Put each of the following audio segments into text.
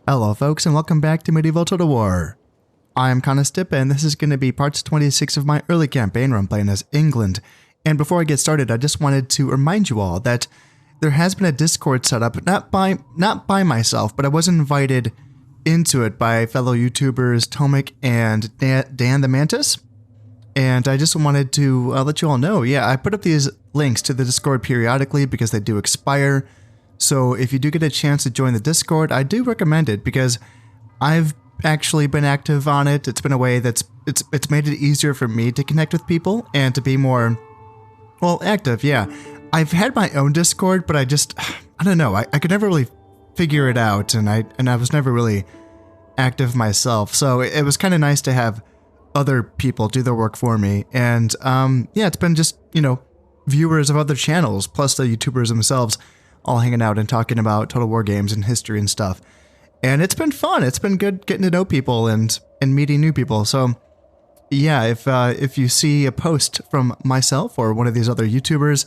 Hello folks and welcome back to Medieval Total War. I'm Conostip and this is going to be parts 26 of my early campaign where I'm playing as England. And before I get started, I just wanted to remind you all that there has been a Discord set up, not by myself, but I was invited into it by fellow YouTubers Tomic and Dan the Mantis. And I just wanted to let you all know, I put up these links to the Discord periodically because they do expire. So if you do get a chance to join the Discord, I do recommend it because I've actually been active on it. It's been a way that's it's made it easier for me to connect with people and to be more, well, active. Yeah, I've had my own Discord, but I don't know. I could never really figure it out, and I was never really active myself. So it was kind of nice to have other people do the work for me. And it's been just, viewers of other channels plus the YouTubers themselves all hanging out and talking about Total War games and history and stuff. And it's been fun. It's been good getting to know people and meeting new people. So yeah, if you see a post from myself or one of these other YouTubers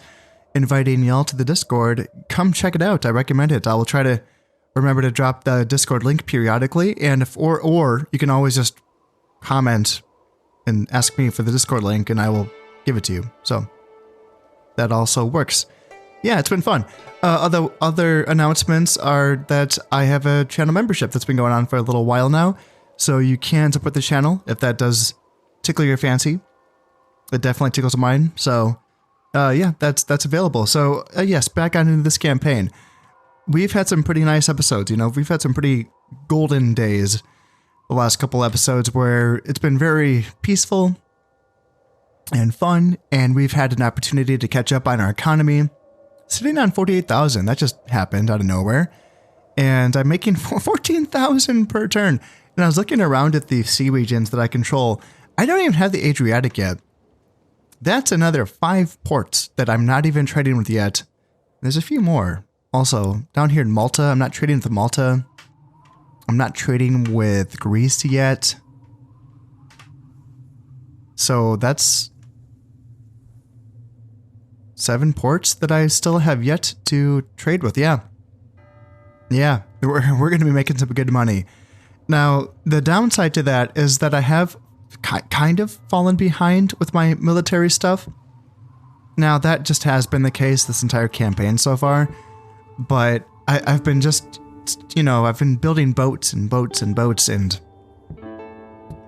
inviting y'all to the Discord, come check it out. I recommend it. I will try to remember to drop the Discord link periodically. And or you can always just comment and ask me for the Discord link and I will give it to you. So that also works. Yeah, it's been fun. Other announcements are that I have a channel membership that's been going on for a little while now. So you can support the channel if that does tickle your fancy. It definitely tickles mine. So yeah, that's available. So yes, back on into this campaign. We've had some pretty nice episodes. We've had some pretty golden days the last couple episodes where it's been very peaceful and fun. And we've had an opportunity to catch up on our economy. Sitting on 48,000, that just happened out of nowhere. And I'm making 14,000 per turn. And I was looking around at the sea regions that I control. I don't even have the Adriatic yet. That's another 5 ports that I'm not even trading with yet. There's a few more. Also, down here in Malta, I'm not trading with Malta. I'm not trading with Greece yet. So that's 7 ports that I still have yet to trade with. Yeah, we're going to be making some good money. Now, the downside to that is that I have kind of fallen behind with my military stuff. Now, that just has been the case this entire campaign so far. But I've been just, I've been building boats and boats and boats and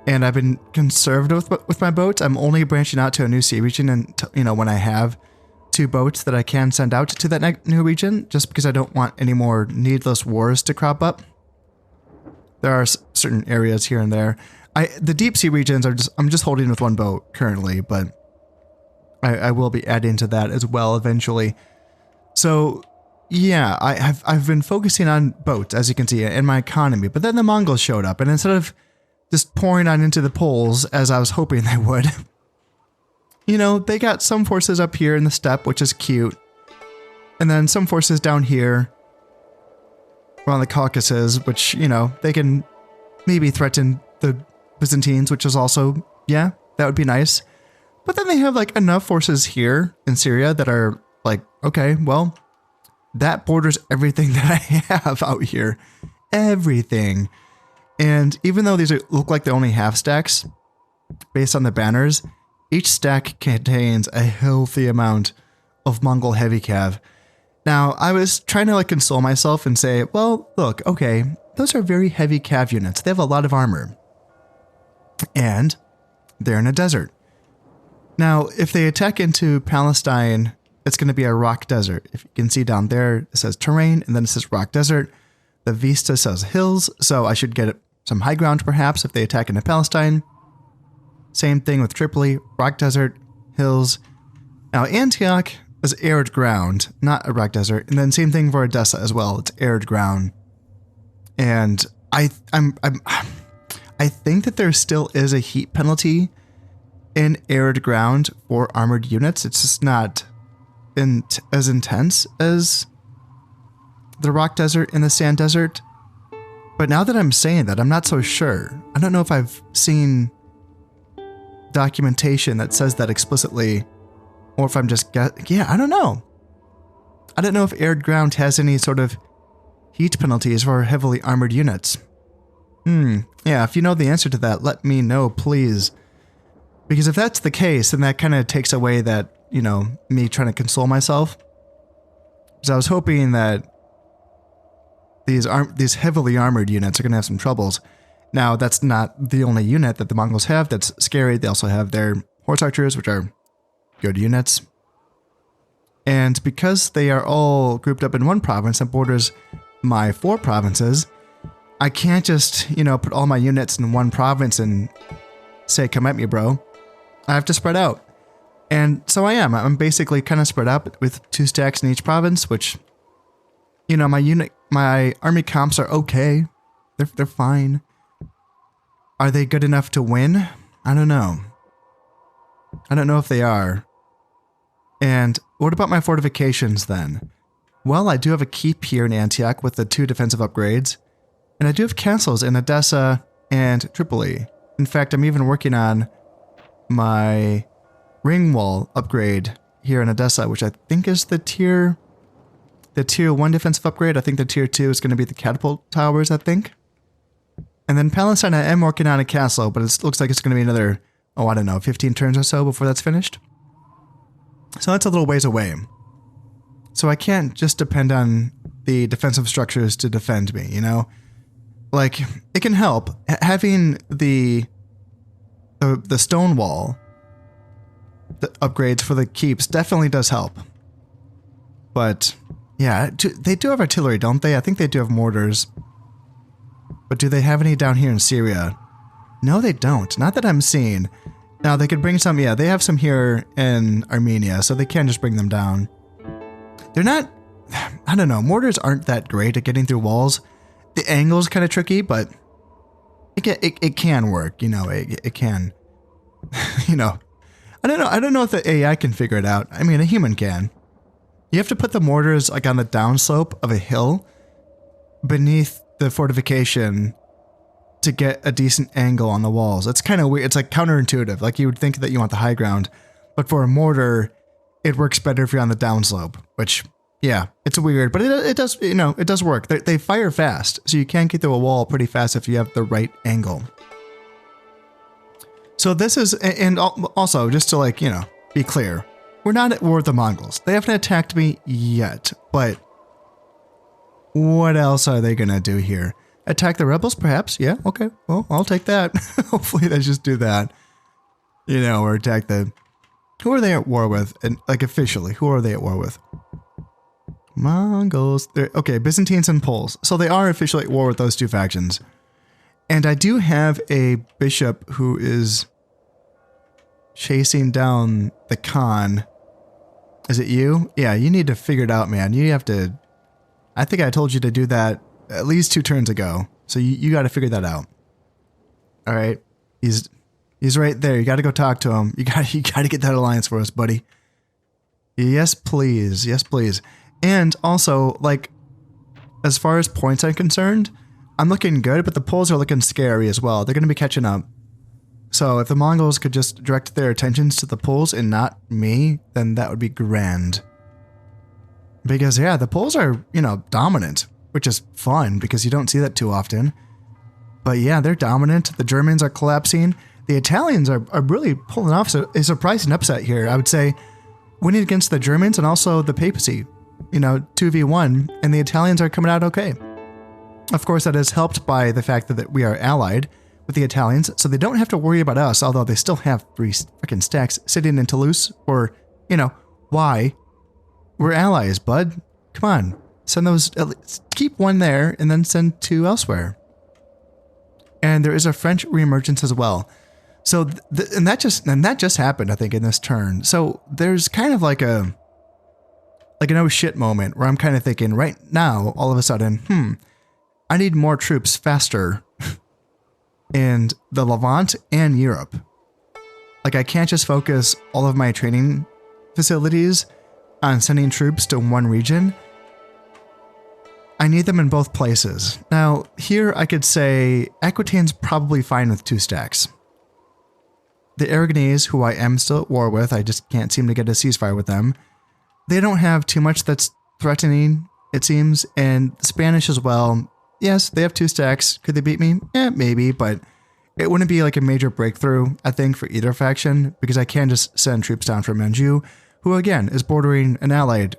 I've been conservative with my boats. I'm only branching out to a new sea region and, when I have 2 boats that I can send out to that new region, just because I don't want any more needless wars to crop up. There are certain areas here and there. The deep sea regions I'm just holding with 1 boat currently, but I will be adding to that as well eventually. So yeah, I've been focusing on boats, as you can see, in my economy, but then the Mongols showed up, and instead of just pouring on into the poles as I was hoping they would, they got some forces up here in the steppe, which is cute. And then some forces down here around the Caucasus, which, they can maybe threaten the Byzantines, which is also, yeah, that would be nice. But then they have like enough forces here in Syria that are like, okay, well, that borders everything that I have out here. Everything. And even though these look like they're only half stacks based on the banners, each stack contains a healthy amount of Mongol heavy cav. Now, I was trying to console myself and say, well, look, okay, those are very heavy cav units. They have a lot of armor. And they're in a desert. Now, if they attack into Palestine, it's going to be a rock desert. If you can see down there, it says terrain, and then it says rock desert. The Vista says hills, so I should get some high ground perhaps if they attack into Palestine. Same thing with Tripoli, rock desert, hills. Now Antioch is arid ground, not a rock desert. And then same thing for Edessa as well. It's arid ground. And I think that there still is a heat penalty in arid ground for armored units. It's just not as intense as the rock desert and the sand desert. But now that I'm saying that, I'm not so sure. I don't know if I've seen documentation that says that explicitly, or if I'm just I don't know. I don't know if arid ground has any sort of heat penalties for heavily armored units. Yeah, if you know the answer to that, let me know, please. Because if that's the case, then that kind of takes away that, you know, me trying to console myself. Because I was hoping that these heavily armored units are going to have some troubles. Now, that's not the only unit that the Mongols have that's scary. They also have their horse archers, which are good units. And because they are all grouped up in one province that borders my 4 provinces, I can't just, you know, put all my units in one province and say, come at me, bro. I have to spread out. And so I am. I'm basically kind of spread out with 2 stacks in each province, which, you know, my army comps are okay. They're fine. Are they good enough to win? I don't know. I don't know if they are. And what about my fortifications then? Well, I do have a keep here in Antioch with the 2 defensive upgrades. And I do have castles in Edessa and Tripoli. In fact, I'm even working on my ring wall upgrade here in Edessa, which I think is the tier 1 defensive upgrade. I think the tier 2 is going to be the catapult towers, I think. And then Palestine, I am working on a castle, but it looks like it's going to be another, oh, I don't know, 15 turns or so before that's finished. So that's a little ways away. So I can't just depend on the defensive structures to defend me, you know? Like, it can help. Having the stone wall, the upgrades for the keeps definitely does help. But, yeah, they do have artillery, don't they? I think they do have mortars. But do they have any down here in Syria? No, they don't. Not that I'm seeing. Now, they could bring some, yeah, they have some here in Armenia, so they can just bring them down. They're not, I don't know, mortars aren't that great at getting through walls. The angle's kind of tricky, but it can work, you know, it can. You know, I don't know if the AI can figure it out. I mean, a human can. You have to put the mortars like on the downslope of a hill beneath the fortification to get a decent angle on the walls. It's kind of weird. It's like counterintuitive. Like you would think that you want the high ground, but for a mortar, it works better if you're on the downslope, which, yeah, it's weird, but it does, you know, it does work. They fire fast, so you can get through a wall pretty fast if you have the right angle. So this is, and also just to like, you know, be clear, we're not at war with the Mongols. They haven't attacked me yet, but what else are they gonna do here? Attack the rebels, perhaps? Yeah, okay, well, I'll take that. Hopefully they just do that. You know, or attack the... Who are they at war with? And like officially, who are they at war with? Mongols. Okay, Byzantines and Poles. So they are officially at war with those 2 factions. And I do have a bishop who is chasing down the Khan. Is it you? Yeah, you need to figure it out, man. You have to... I think I told you to do that at least 2 turns ago. So you got to figure that out. All right. He's right there. You got to go talk to him. You got to get that alliance for us, buddy. Yes, please. Yes, please. And also, like, as far as points I'm concerned, I'm looking good, but the Poles are looking scary as well. They're going to be catching up. So if the Mongols could just direct their attentions to the Poles and not me, then that would be grand. Because, yeah, the Poles are, you know, dominant, which is fun because you don't see that too often. But yeah, they're dominant. The Germans are collapsing. The Italians are really pulling off a surprising upset here. I would say winning against the Germans and also the papacy, you know, 2v1, and the Italians are coming out okay. Of course, that is helped by the fact that we are allied with the Italians, so they don't have to worry about us, although they still have 3 freaking stacks sitting in Toulouse, or, you know, why? We're allies, bud. Come on. Send those, keep 1 there, and then send 2 elsewhere. And there is a French reemergence as well. So, and that just happened, I think, in this turn. So there's kind of like an oh shit moment where I'm kind of thinking right now, all of a sudden, I need more troops faster in the Levant and Europe. Like I can't just focus all of my training facilities on sending troops to one region. I need them in both places. Now, here I could say Aquitaine's probably fine with 2 stacks. The Aragonese, who I am still at war with, I just can't seem to get a ceasefire with them. They don't have too much that's threatening it seems, and Spanish as well. Yes, they have 2 stacks. Could they beat me? Maybe, but it wouldn't be like a major breakthrough, I think, for either faction, because I can just send troops down from Anjou, who again is bordering an allied,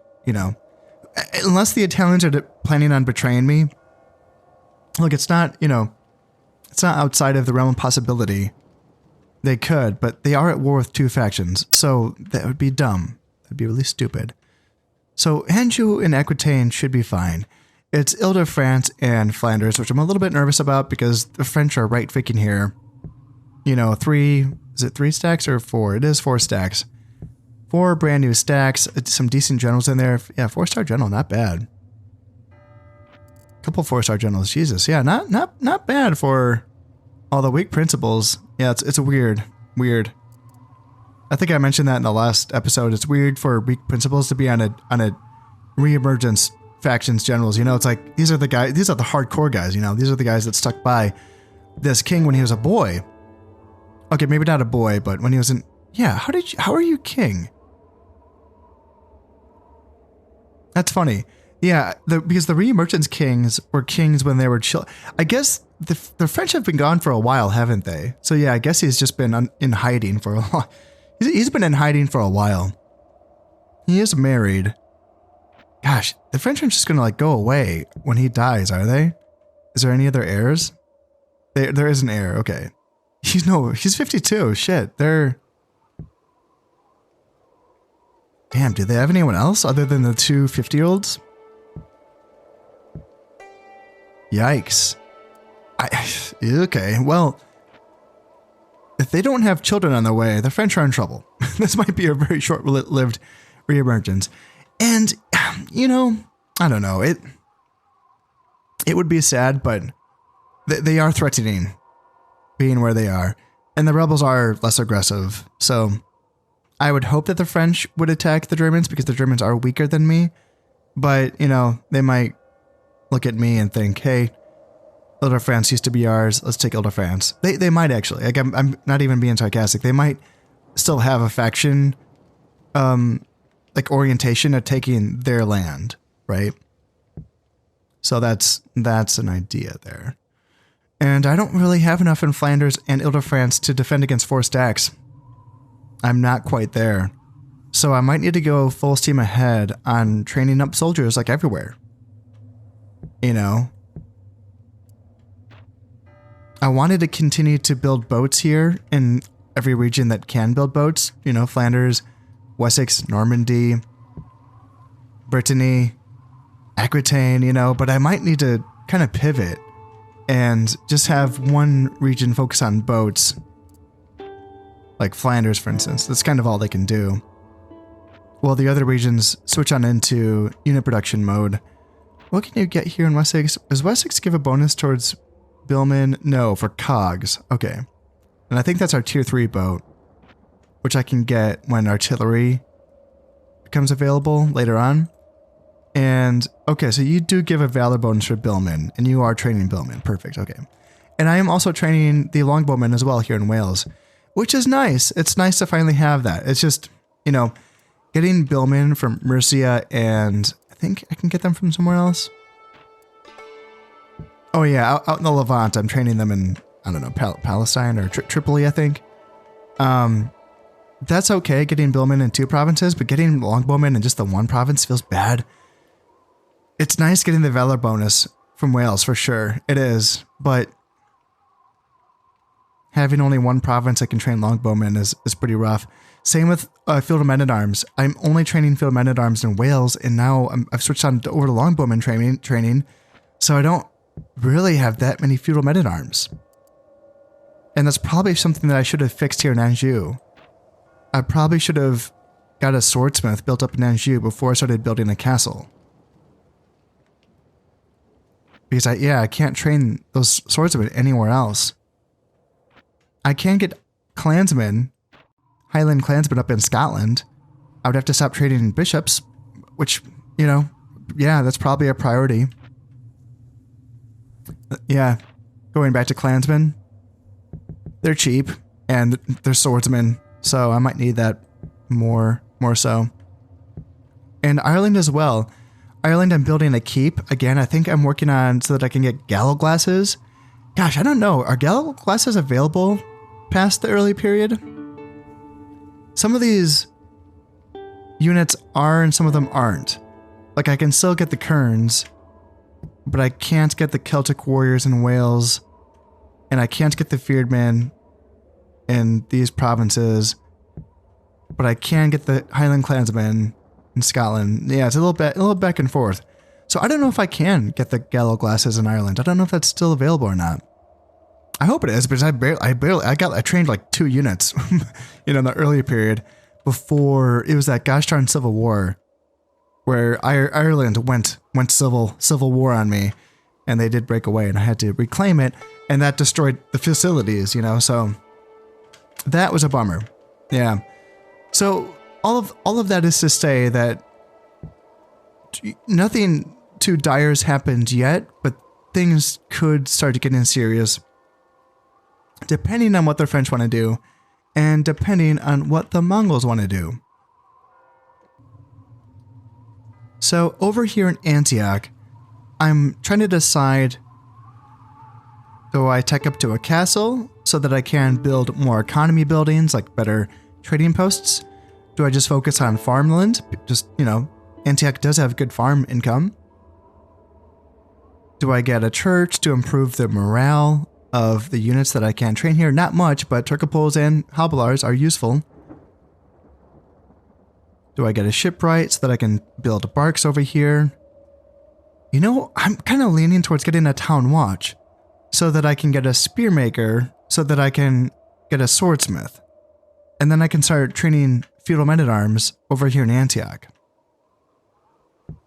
unless the Italians are planning on betraying me. Look, it's not, it's not outside of the realm of possibility. They could, but they are at war with 2 factions, so that would be dumb. That'd be really stupid. So Anjou and Aquitaine should be fine. It's Ile-de-France and Flanders, which I'm a little bit nervous about because the French are right freaking here. 3 stacks or 4? It is 4 stacks. 4 brand new stacks, some decent generals in there. Yeah, 4-star general, not bad. Couple 4-star generals, Jesus. Yeah, not bad for all the weak principles. Yeah, it's weird. I think I mentioned that in the last episode. It's weird for weak principles to be on a reemergence factions generals. It's like these are the hardcore guys, these are the guys that stuck by this king when he was a boy. Okay, maybe not a boy, but when he was in, yeah, how are you king? That's funny. Yeah, because the reemergence kings were kings when they were I guess the French have been gone for a while, haven't they? So yeah, I guess he's just been in hiding for a while. He's been in hiding for a while. He is married. Gosh, the French aren't just gonna go away when he dies, are they? Is there any other heirs? There is an heir. Okay, he's 52. Shit, they're. Damn, do they have anyone else other than the 2 50-year-olds? Yikes. Okay, well, if they don't have children on the way, the French are in trouble. This might be a very short-lived reemergence. And, I don't know. It would be sad, but they are threatening being where they are. And the rebels are less aggressive. So I would hope that the French would attack the Germans because the Germans are weaker than me. But, they might look at me and think, hey, Ile-de-France used to be ours. Let's take Ile-de-France. They might actually. Like, I'm not even being sarcastic. They might still have a faction, orientation of taking their land, right? So that's an idea there. And I don't really have enough in Flanders and Ile-de-France to defend against 4 stacks. I'm not quite there. So I might need to go full steam ahead on training up soldiers like everywhere. I wanted to continue to build boats here in every region that can build boats. Flanders, Wessex, Normandy, Brittany, Aquitaine, but I might need to kind of pivot and just have one region focus on boats. Like Flanders, for instance. That's kind of all they can do. While the other regions switch on into unit production mode. What can you get here in Wessex? Does Wessex give a bonus towards Billman? No, for cogs. Okay. And I think that's our tier 3 boat, which I can get when artillery becomes available later on. And, okay, so you do give a valor bonus for Billman, and you are training Billman. Perfect, okay. And I am also training the longbowmen as well here in Wales, which is nice. It's nice to finally have that. It's just, getting Billman from Mercia, and I think I can get them from somewhere else. Oh yeah, out in the Levant, I'm training them in, I don't know, Palestine or Tripoli, I think. That's okay, getting Billman in 2 provinces, but getting longbowmen in just the 1 province feels bad. It's nice getting the valor bonus from Wales, for sure. It is, but having only 1 province I can train longbowmen is pretty rough. Same with Field of Men-at-Arms. I'm only training Field of Men-at-Arms in Wales, and now I've switched on over to longbowmen training, so I don't really have that many Field of Men-at-Arms. And that's probably something that I should have fixed here in Anjou. I probably should have got a swordsmith built up in Anjou before I started building a castle. Because I can't train those swordsmen anywhere else. I can get clansmen, Highland clansmen up in Scotland. I would have to stop trading bishops, which, that's probably a priority. Yeah, going back to clansmen, they're cheap and they're swordsmen, so I might need that more so. And Ireland as well. Ireland, I'm building a keep. Again, I think I'm working on so that I can get gallo glasses. Gosh, I don't know. Are gallo glasses available past the early period? Some of these units are and some of them aren't. Like, I can still get the Kerns, but I can't get the Celtic warriors in Wales, and I can't get the feared men in these provinces, but I can get the Highland clansmen in Scotland. Yeah, it's a little back and forth. So I don't know if I can get the gallo glasses in Ireland. I don't know if that's still available or not. I hope it is, because I trained like 2 units, in the earlier period before it was that gosh darn civil war, where Ireland went civil war on me, and they did break away, and I had to reclaim it, and that destroyed the facilities, so that was a bummer. Yeah. So all of that is to say that nothing too dire has happened yet, but things could start to get serious, depending on what the French want to do, and depending on what the Mongols want to do. So over here in Antioch, I'm trying to decide, do I tech up to a castle so that I can build more economy buildings, like better trading posts? Do I just focus on farmland? Just, Antioch does have good farm income. Do I get a church to improve the morale of the units that I can train here? Not much, but Turcopoles and Hobilars are useful. Do I get a shipwright so that I can build barks over here? I'm kind of leaning towards getting a town watch so that I can get a spearmaker, so that I can get a swordsmith. And then I can start training feudal men-at-arms over here in Antioch.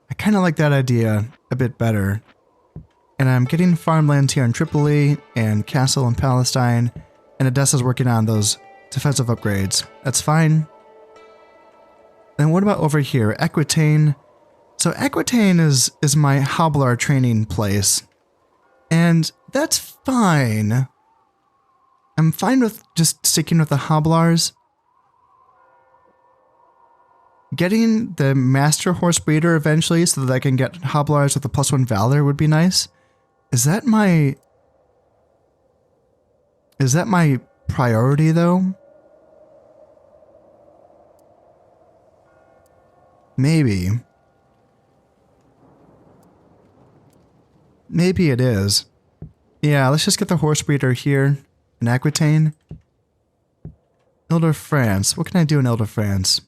I kind of like that idea a bit better. And I'm getting farmlands here in Tripoli and Castle in Palestine, and Edessa's working on those defensive upgrades. That's fine. Then what about over here? Aquitaine. So Aquitaine is my Hobilar training place. And that's fine. I'm fine with just sticking with the Hobilars. Getting the Master Horse Breeder eventually so that I can get Hobilars with a +1 Valor would be nice. Is that my priority though? Maybe. Maybe it is. Yeah, let's just get the horse breeder here in Aquitaine. Ile-de-France. What can I do in Ile-de-France?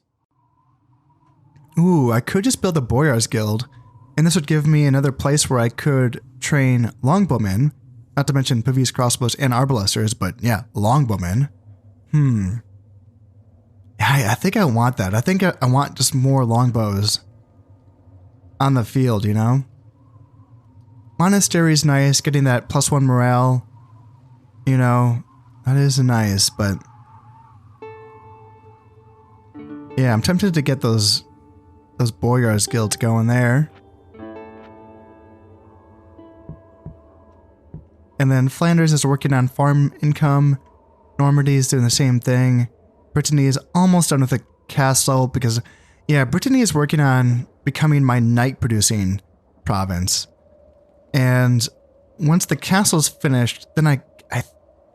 Ooh, I could just build a Boyar's Guild, and this would give me another place where I could train longbowmen, not to mention Pavese crossbows and arbalesters, but yeah, longbowmen. I think I want that. I think I want just more longbows on the field, Monastery's nice, getting that +1 morale, that is nice, but yeah, I'm tempted to get those Boyar's Guilds going there. And then Flanders is working on farm income. Normandy's doing the same thing. Brittany is almost done with the castle because, yeah, Brittany is working on becoming my knight producing province. And once the castle's finished, then I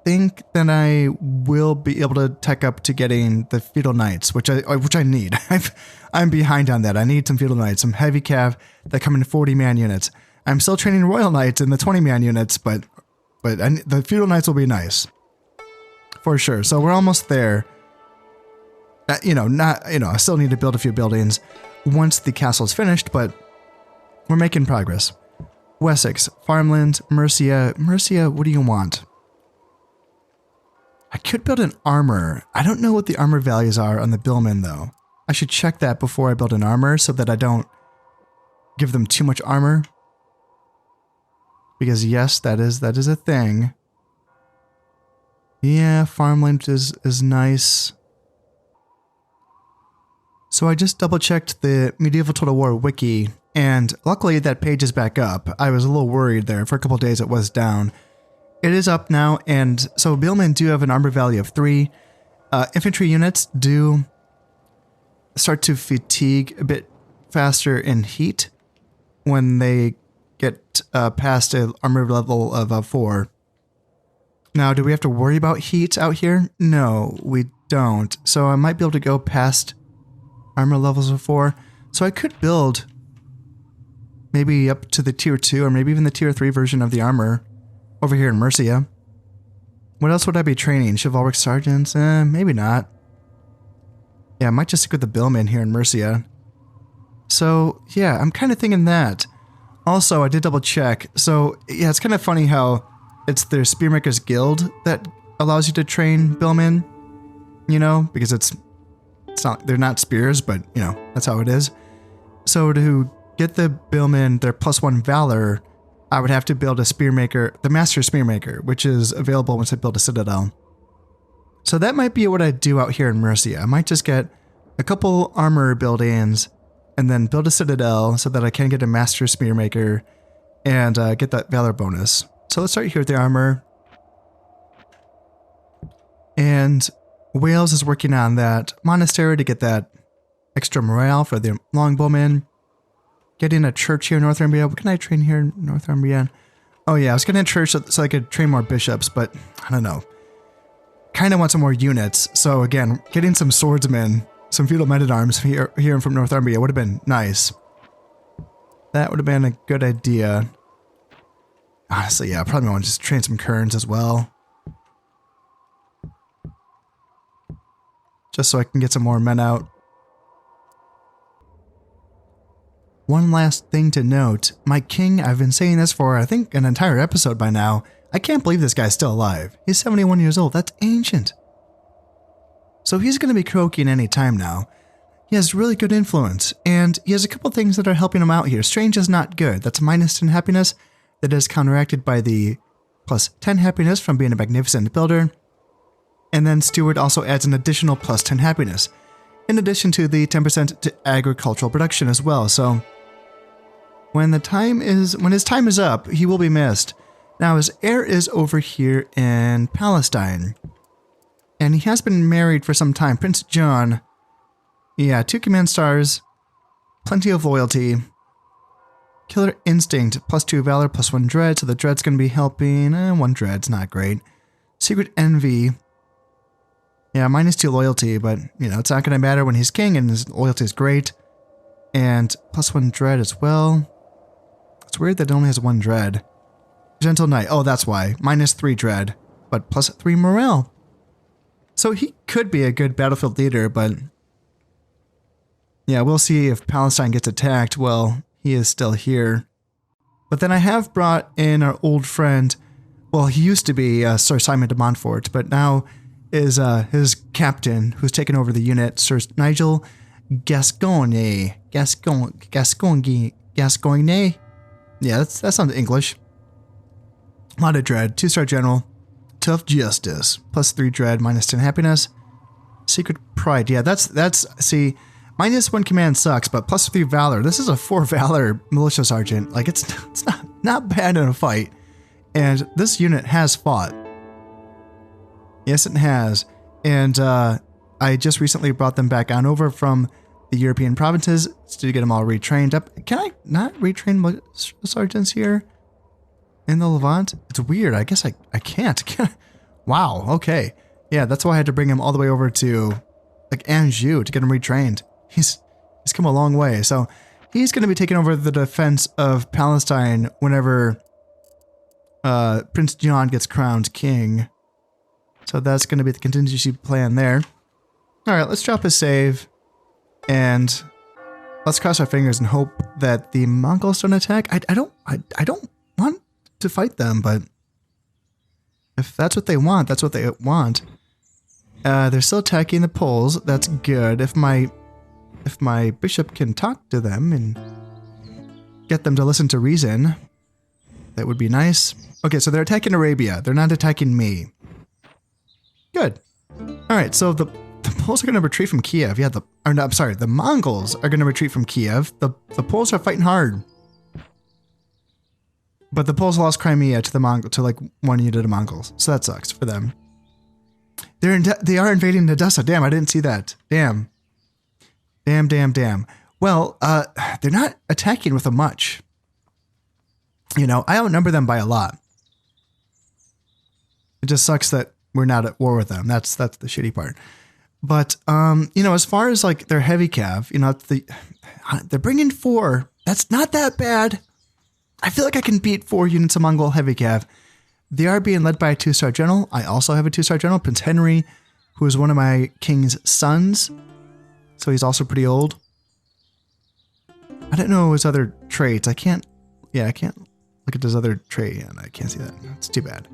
think that I will be able to tech up to getting the feudal knights, which I need. I'm behind on that. I need some feudal knights, some heavy cav that come in 40-man units. I'm still training royal knights in the 20-man units, but the feudal knights will be nice for sure. So we're almost there. I still need to build a few buildings once the castle's finished, but we're making progress. Wessex, farmland, Mercia. Mercia, what do you want? I could build an armor. I don't know what the armor values are on the billmen, though. I should check that before I build an armor so that I don't give them too much armor. Because yes, that is a thing. Yeah, farmland is nice. So I just double-checked the Medieval Total War wiki, and luckily that page is back up. I was a little worried there. For a couple of days it was down. It is up now, and so billmen do have an armor value of 3. Infantry units do start to fatigue a bit faster in heat. when they get past an armor level of 4. Now, do we have to worry about heat out here? No, we don't. So I might be able to go past armor levels of 4. So I could build maybe up to the tier 2 or maybe even the tier 3 version of the armor over here in Mercia. What else would I be training? Chivalric Sergeants? Maybe not. Yeah, I might just stick with the Billmen here in Mercia. So, yeah, I'm kind of thinking that. Also, I did double check. So, yeah, it's kind of funny how it's their Spearmakers Guild that allows you to train Billmen. You know, because it's not, they're not spears, but, you know, that's how it is. So, to get the Billmen their +1 Valor, I would have to build a Spearmaker, the Master Spearmaker, which is available once I build a Citadel. So that might be what I do out here in Mercia. I might just get a couple armor buildings and then build a Citadel so that I can get a Master Spearmaker and get that Valor bonus. So let's start here with the armor. And Wales is working on that monastery to get that extra morale for the longbowmen. Getting a church here in Northumbria. What can I train here in Northumbria? Oh yeah, I was getting a church so I could train more bishops, but I don't know. Kind of want some more units. So again, getting some swordsmen, some feudal men-at-arms here from Northumbria would have been nice. That would have been a good idea. Honestly, yeah, I probably want to just train some kerns as well. Just so I can get some more men out. One last thing to note, my king, I've been saying this for, I think, an entire episode by now. I can't believe this guy's still alive. He's 71 years old. That's ancient. So he's going to be croaking any time now. He has really good influence, and he has a couple things that are helping him out here. Strange is not good. That's -10 happiness. That is counteracted by the +10 happiness from being a magnificent builder. And then Steward also adds an additional +10 happiness, in addition to the 10% to agricultural production as well. So when his time is up, he will be missed. Now his heir is over here in Palestine, and he has been married for some time. Prince John, yeah, 2 command stars, plenty of loyalty, killer instinct, +2 valor, +1 dread. So the dread's going to be helping. 1 dread's not great. Secret envy. Yeah, -2 loyalty, but, you know, it's not going to matter when he's king and his loyalty is great. And +1 dread as well. It's weird that it only has 1 dread. Gentle Knight. Oh, that's why. -3 dread, but +3 morale. So he could be a good battlefield leader, but yeah, we'll see if Palestine gets attacked. Well, he is still here. But then I have brought in our old friend. Well, he used to be Sir Simon de Montfort, but now is his captain, who's taken over the unit, Sir Nigel Gascoigne. Gascoigne. Yeah, that sounds English. A lot of dread. 2-star general. Tough justice. +3 dread, -10 happiness. Secret pride. Yeah, that's see, -1 command sucks, but +3 valor. This is a 4 valor militia sergeant. Like it's not bad in a fight. And this unit has fought. Yes, it has. And I just recently brought them back on over from the European provinces to get them all retrained up. Can I not retrain sergeants here in the Levant? It's weird. I guess I can't. Wow, okay. Yeah, that's why I had to bring him all the way over to like Anjou to get him retrained. He's come a long way. So he's going to be taking over the defense of Palestine whenever Prince John gets crowned king. So that's going to be the contingency plan there. All right, let's drop a save and let's cross our fingers and hope that the Mongols don't attack. I don't want to fight them, but if that's what they want, that's what they want. They're still attacking the Poles. That's good. If my bishop can talk to them and get them to listen to reason, that would be nice. Okay, so they're attacking Arabia. They're not attacking me. Good. All right, so the Poles are going to retreat from Kiev. Yeah, the Mongols are going to retreat from Kiev. The Poles are fighting hard. But the Poles lost Crimea to like 1 unit of Mongols. So that sucks for them. They are invading Edessa. Damn, I didn't see that. Damn. Well, they're not attacking with a much. You know, I outnumber them by a lot. It just sucks that we're not at war with them. That's the shitty part. But, you know, as far as like their heavy cav, you know, they're bringing 4. That's not that bad. I feel like I can beat 4 units of Mongol heavy cav. They are being led by a 2-star general. I also have a 2-star general, Prince Henry, who is one of my king's sons. So he's also pretty old. I don't know his other traits. I can't look at his other trait. And I can't see that. It's too bad.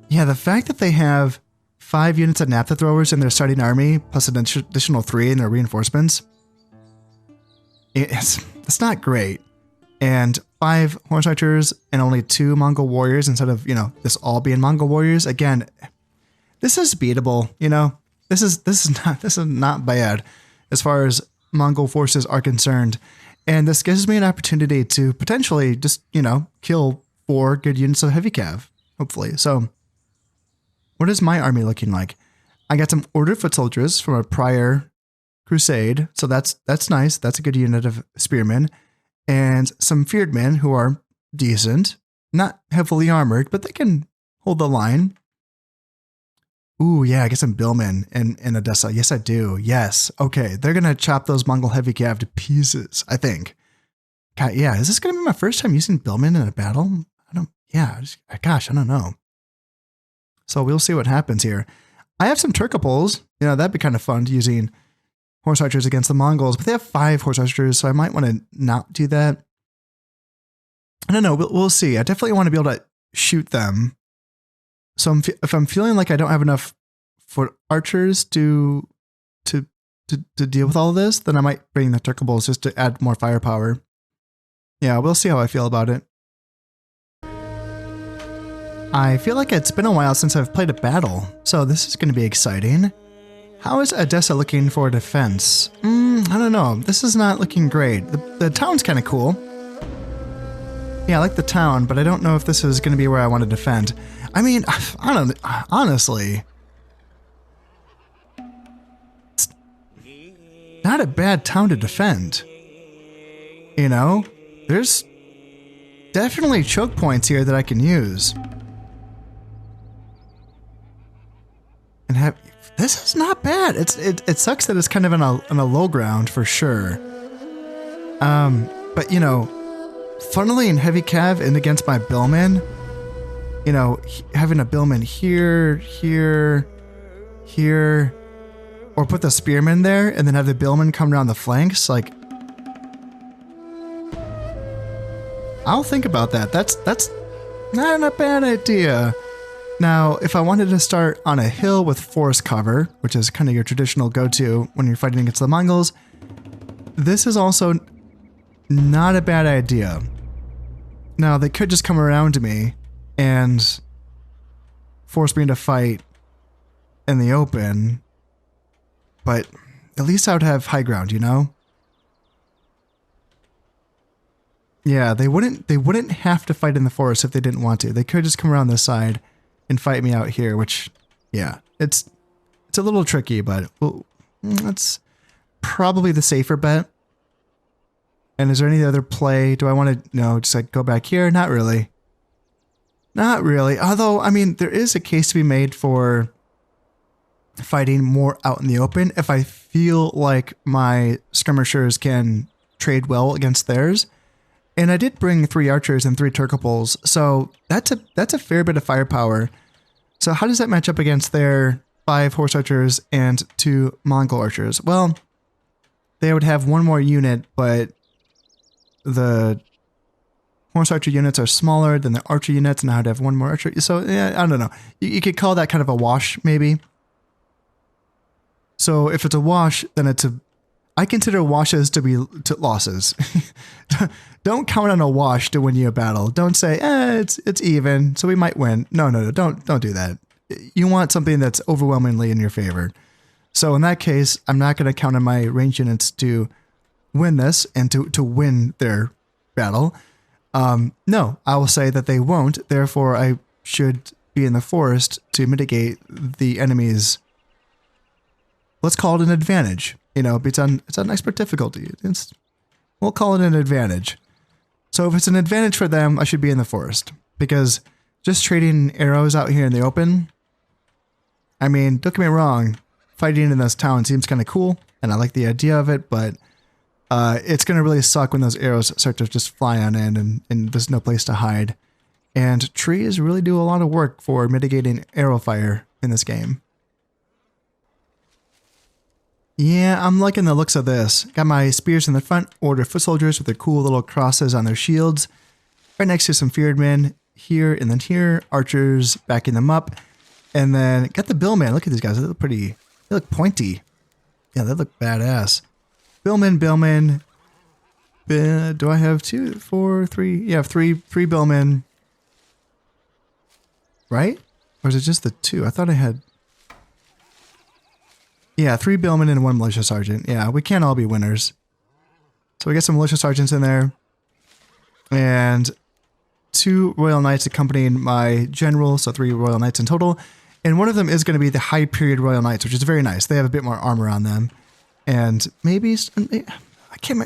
Yeah, the fact that they have 5 units of naphtha throwers in their starting army, plus an additional 3 in their reinforcements, it's not great. And 5 horse archers and only 2 Mongol warriors instead of, you know, this all being Mongol warriors. Again, this is beatable, you know. This is not bad as far as Mongol forces are concerned. And this gives me an opportunity to potentially just, you know, kill 4 good units of heavy cav, hopefully. So what is my army looking like? I got some ordered foot soldiers from a prior crusade. So that's nice. That's a good unit of spearmen. And some feared men who are decent, not heavily armored, but they can hold the line. Ooh, yeah, I get some billmen in Edessa. Yes, I do. Yes. Okay, they're going to chop those Mongol heavy cav to pieces, I think. God, yeah, is this going to be my first time using billmen in a battle? Gosh, I don't know. So we'll see what happens here. I have some Turkoples. You know, that'd be kind of fun using horse archers against the Mongols, but they have 5 horse archers, so I might want to not do that. I don't know. We'll see. I definitely want to be able to shoot them. So if I'm feeling like I don't have enough foot archers to deal with all of this, then I might bring the Turkoples just to add more firepower. Yeah, we'll see how I feel about it. I feel like it's been a while since I've played a battle, so this is going to be exciting. How is Edessa looking for defense? I don't know. This is not looking great. The town's kind of cool. Yeah, I like the town, but I don't know if this is going to be where I want to defend. I mean, honestly, it's not a bad town to defend. You know, there's definitely choke points here that I can use. And this is not bad. It sucks that it's kind of on a low ground for sure. But you know, funneling heavy cav in against my billmen, you know, having a billman here, or put the spearmen there and then have the billmen come around the flanks, like, I'll think about that. That's not a bad idea. Now, if I wanted to start on a hill with forest cover, which is kind of your traditional go-to when you're fighting against the Mongols, this is also not a bad idea. Now, they could just come around to me and force me to fight in the open, but at least I would have high ground, you know? Yeah, they wouldn't have to fight in the forest if they didn't want to. They could just come around this side and fight me out here, which, yeah, it's a little tricky, but that's probably the safer bet. And is there any other play? Do I want to, just like go back here? Not really. Not really. Although, I mean, there is a case to be made for fighting more out in the open if I feel like my skirmishers can trade well against theirs. And I did bring 3 archers and 3 Turkoples, so that's a fair bit of firepower. So how does that match up against their 5 horse archers and 2 Mongol archers? Well, they would have 1 more unit, but the horse archer units are smaller than the archer units, and I'd have 1 more archer. So yeah, I don't know. You could call that kind of a wash, maybe. So if it's a wash, then I consider washes to be losses. Don't count on a wash to win you a battle. Don't say, it's even, so we might win. No, don't do that. You want something that's overwhelmingly in your favor. So in that case, I'm not going to count on my range units to win this and to win their battle. No, I will say that they won't. Therefore, I should be in the forest to mitigate the enemy's, let's call it an advantage. You know, it's on expert difficulty. We'll call it an advantage. So if it's an advantage for them, I should be in the forest. Because just trading arrows out here in the open, I mean, don't get me wrong, fighting in this town seems kind of cool, and I like the idea of it, but it's going to really suck when those arrows start to just fly on in and there's no place to hide. And trees really do a lot of work for mitigating arrow fire in this game. Yeah, I'm liking the looks of this. Got my spears in the front, order foot soldiers with their cool little crosses on their shields. Right next to some feared men here and then here, archers backing them up. And then got the billmen. Look at these guys, they look pretty, they look pointy. Yeah, they look badass. Billmen. Do I have 2, 4, 3? Yeah, I have three billmen. Right? Or is it just the 2? I thought I had... Yeah, 3 billmen and 1 militia sergeant. Yeah, we can't all be winners. So we got some militia sergeants in there. And 2 royal knights accompanying my general, so 3 royal knights in total. And one of them is going to be the high period royal knights, which is very nice. They have a bit more armor on them. And maybe...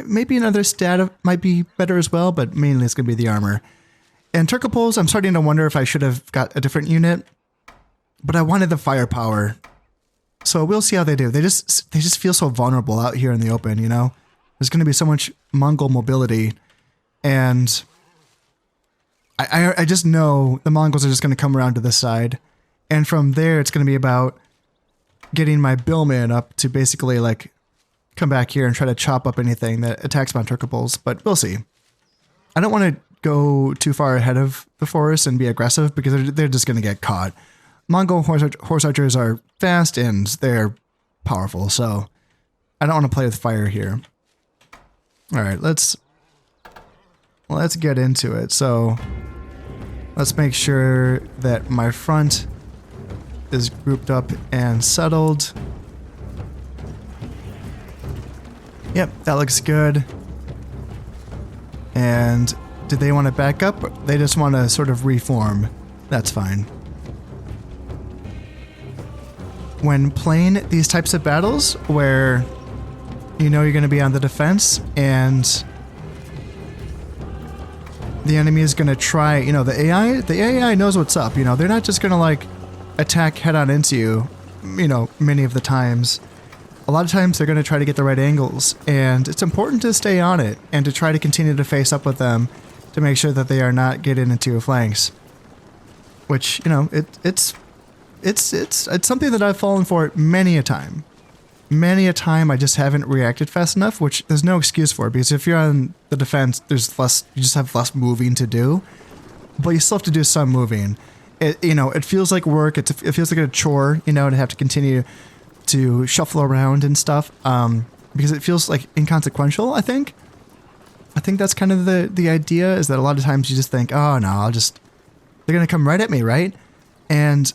maybe another stat might be better as well, but mainly it's going to be the armor. And Turcopoles, I'm starting to wonder if I should have got a different unit, but I wanted the firepower. So we'll see how they do. They just feel so vulnerable out here in the open, you know? There's going to be so much Mongol mobility, and I just know the Mongols are just going to come around to this side. And from there, it's going to be about getting my billman up to basically like come back here and try to chop up anything that attacks my Turcopoles, but we'll see. I don't want to go too far ahead of the forest and be aggressive because they're just going to get caught. Mongol horse archers are fast and they're powerful, so I don't want to play with fire here. All right, let's get into it. So let's make sure that my front is grouped up and settled. Yep, that looks good. And do they want to back up? They just want to sort of reform. That's fine. When playing these types of battles where you know you're going to be on the defense and the enemy is going to try, you know, the AI knows what's up, you know, they're not just going to like attack head on into you, you know, many of the times. A lot of times they're going to try to get the right angles, and it's important to stay on it and to try to continue to face up with them to make sure that they are not getting into your flanks. Which, you know, it's something that I've fallen for many a time. Many a time I just haven't reacted fast enough, which there's no excuse for, because if you're on the defense, there's less, you just have less moving to do, but you still have to do some moving. You know, it feels like work. It feels like a chore, you know, to have to continue to shuffle around and stuff, because it feels like inconsequential. I think that's kind of the idea, is that a lot of times you just think, oh no, they're gonna come right at me, right? And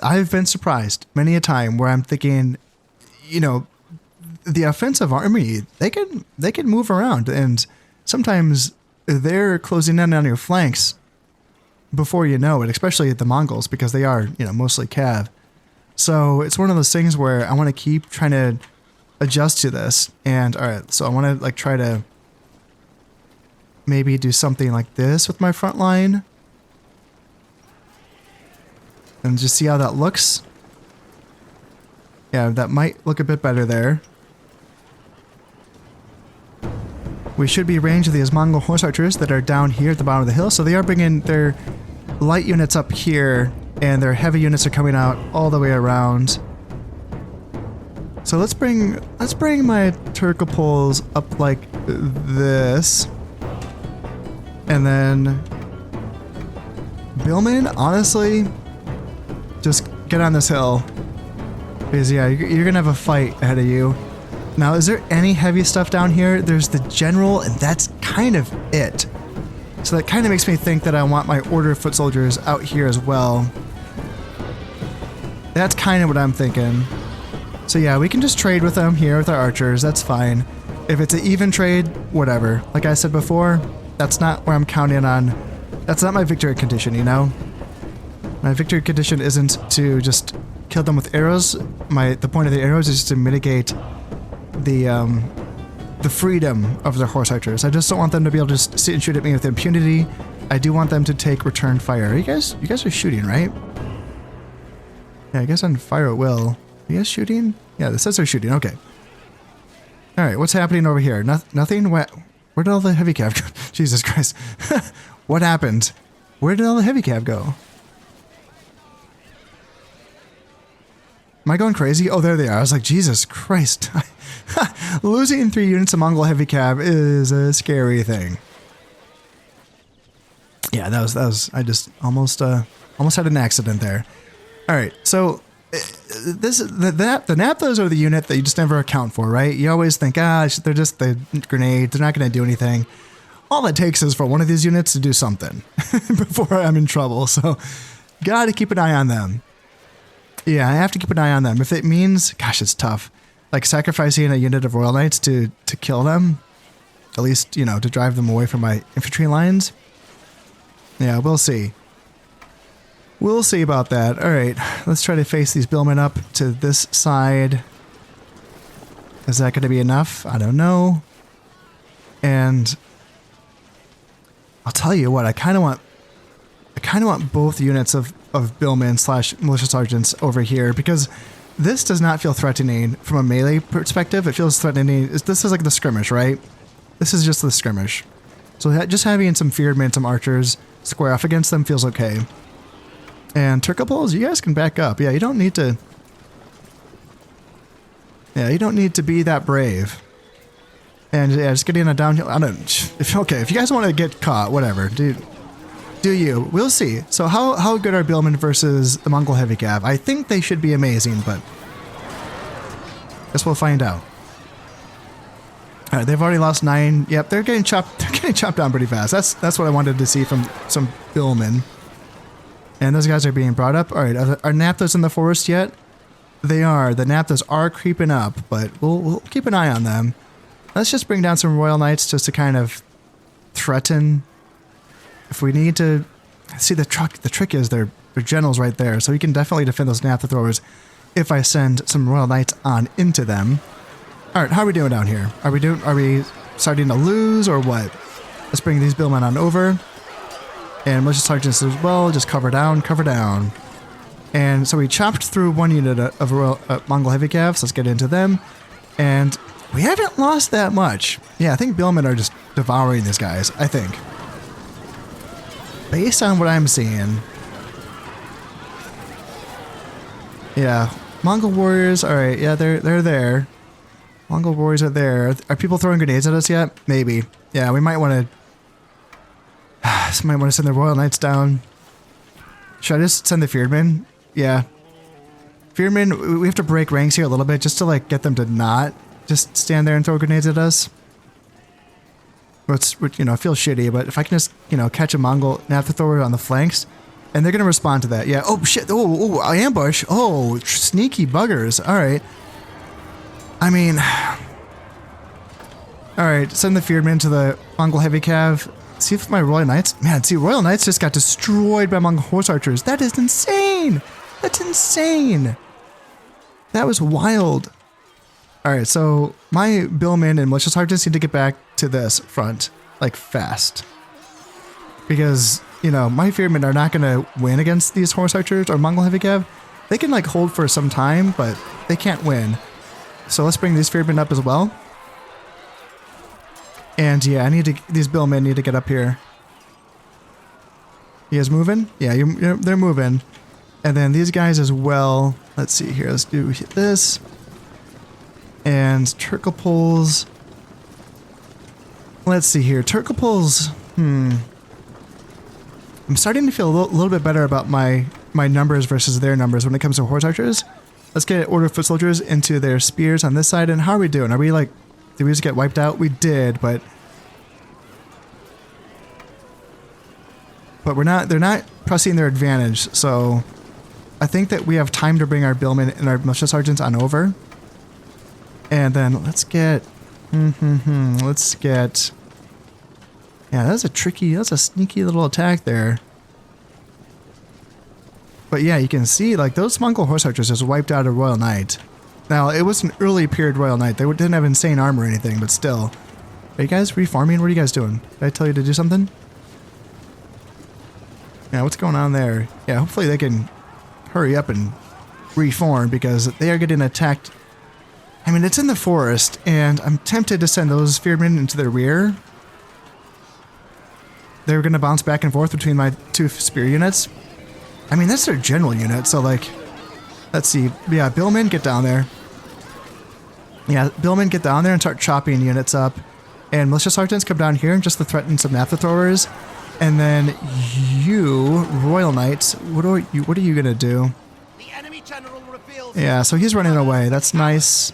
I've been surprised many a time where I'm thinking, you know, the offensive army, they can move around, and sometimes they're closing in on your flanks before you know it, especially the Mongols, because they are, you know, mostly cav. So it's one of those things where I want to keep trying to adjust to this. And all right, so I want to like try to maybe do something like this with my front line and just see how that looks. Yeah, that might look a bit better there. We should be range of these Mongol horse archers that are down here at the bottom of the hill. So they are bringing their light units up here, and their heavy units are coming out all the way around. So let's bring my Turcopoles up like this. And then Billman, honestly, just get on this hill. Because yeah, you're gonna have a fight ahead of you. Now, is there any heavy stuff down here? There's the general, and that's kind of it. So that kind of makes me think that I want my order of foot soldiers out here as well. That's kind of what I'm thinking. So yeah, we can just trade with them here with our archers. That's fine. If it's an even trade, whatever. Like I said before, that's not where I'm counting on. That's not my victory condition, you know? My victory condition isn't to just kill them with arrows. The point of the arrows is to mitigate the the freedom of their horse archers. I just don't want them to be able to just sit and shoot at me with impunity. I do want them to take return fire. You guys are shooting, right? Yeah, I guess on fire at will. Are you guys shooting? Yeah, this says they're shooting. Okay. All right, what's happening over here? Nothing? Where did all the heavy cav go? Jesus Christ. What happened? Where did all the heavy cav go? Am I going crazy? Oh, there they are. I was like, Jesus Christ. Losing 3 units of Mongol heavy cav is a scary thing. Yeah, that was I just almost had an accident there. All right, so the Napthos are the unit that you just never account for, right? You always think, they're just the grenades. They're not going to do anything. All it takes is for one of these units to do something before I'm in trouble. So, got to keep an eye on them. Yeah, I have to keep an eye on them. If it means, gosh, it's tough. Like sacrificing a unit of Royal Knights to kill them, at least, to drive them away from my infantry lines. Yeah, we'll see. We'll see about that. All right, let's try to face these billmen up to this side. Is that going to be enough? I don't know. And I'll tell you what, I kind of want both units of billmen / militia sergeants over here, because this does not feel threatening from a melee perspective. It feels threatening. This is like the skirmish, right? This is just the skirmish. So just having some feared some archers square off against them feels okay. And Turkopoles, you guys can back up. Yeah, you don't need to... Yeah, you don't need to be that brave. And yeah, just getting a downhill... If you guys want to get caught, whatever. Do you. We'll see. So how good are Billmen versus the Mongol Heavy Cav? I think they should be amazing, but... guess we'll find out. Alright, they've already lost 9. Yep, they're getting chopped down pretty fast. That's what I wanted to see from some Billmen. And those guys are being brought up. Alright, are Napthos in the forest yet? They are. The Napthos are creeping up, but we'll keep an eye on them. Let's just bring down some Royal Knights just to kind of threaten. If we need to... See, the trick is they're generals right there, so we can definitely defend those Naphtha throwers if I send some Royal Knights on into them. Alright, how are we doing down here? Are we starting to lose or what? Let's bring these Billmen on over. And militia sergeants as well, just cover down. And so we chopped through one unit of Royal Mongol Heavy Cav, so let's get into them. And we haven't lost that much. Yeah, I think Billmen are just devouring these guys, I think. Based on what I'm seeing. Yeah, Mongol warriors, alright, yeah, they're there. Mongol warriors are there. Are people throwing grenades at us yet? Maybe. Yeah, we might want to... Somebody want to send the Royal Knights down. Should I just send the Fearedmen? Yeah. Fearedmen, we have to break ranks here a little bit just to like get them to not just stand there and throw grenades at us. Which it feels shitty, but if I can just, catch a Mongol Naphtha thrower on the flanks, and they're going to respond to that. Yeah, oh shit, oh, ambush. Oh, sneaky buggers. All right. I mean... Alright, send the Fearedmen to the Mongol Heavy Cav. See if my Royal Knights... Man, see, Royal Knights just got destroyed by Mongol Horse Archers. That is insane! That's insane! That was wild. Alright, so my Billmen and Militia Sergeants need to get back to this front, like, fast. Because, my Fearedmen are not going to win against these Horse Archers or Mongol Heavy Cav. They can, like, hold for some time, but they can't win. So let's bring these Fearedmen up as well. And yeah, these Billmen need to get up here. You guys moving? Yeah, they're moving. And then these guys as well. Let's see here. Let's do this. And Turkopoles. Let's see here. Turkopoles. I'm starting to feel a little bit better about my numbers versus their numbers when it comes to horse archers. Let's get Order of Foot Soldiers into their spears on this side. And how are we doing? Are we like... Did we just get wiped out? We did, but they're not pressing their advantage, so I think that we have time to bring our Billmen and our Militia Sergeants on over. And then let's get... Yeah, that's a sneaky little attack there. But yeah, you can see, like, those Mongol Horse Archers just wiped out a Royal Knight. Now, it was an early period Royal Knight. They didn't have insane armor or anything, but still. Are you guys reforming? What are you guys doing? Did I tell you to do something? Yeah, what's going on there? Yeah, hopefully they can hurry up and reform because they are getting attacked. I mean, it's in the forest, and I'm tempted to send those spearmen into the rear. They're going to bounce back and forth between my two spear units. I mean, that's their general unit, so like, let's see. Yeah, Billman, get down there. Yeah, Billman, get down there and start chopping units up. And militia sergeants come down here and just to threaten some naphtha throwers. And then you, Royal Knights, what are you gonna do? The enemy general reveals. Yeah, so he's running away. That's nice.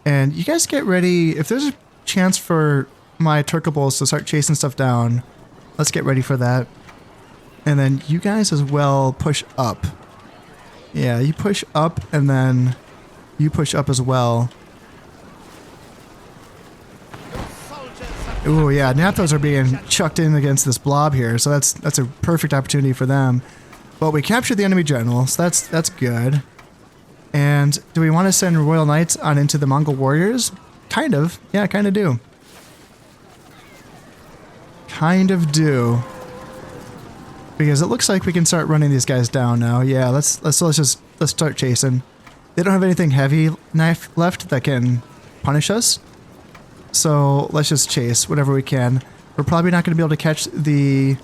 And you guys get ready. If there's a chance for my Turkables to start chasing stuff down, let's get ready for that. And then you guys as well push up. Yeah, you push up and then you push up as well. Ooh, yeah, Naphthos are being chucked in against this blob here, so that's a perfect opportunity for them. But we captured the enemy general, so that's good. And do we want to send Royal Knights on into the Mongol warriors? Kind of. Yeah, kind of do. Kind of do. Because it looks like we can start running these guys down now. Yeah, let's start chasing. They don't have anything heavy knife left that can punish us. So let's just chase whatever we can. We're probably not going to be able to catch the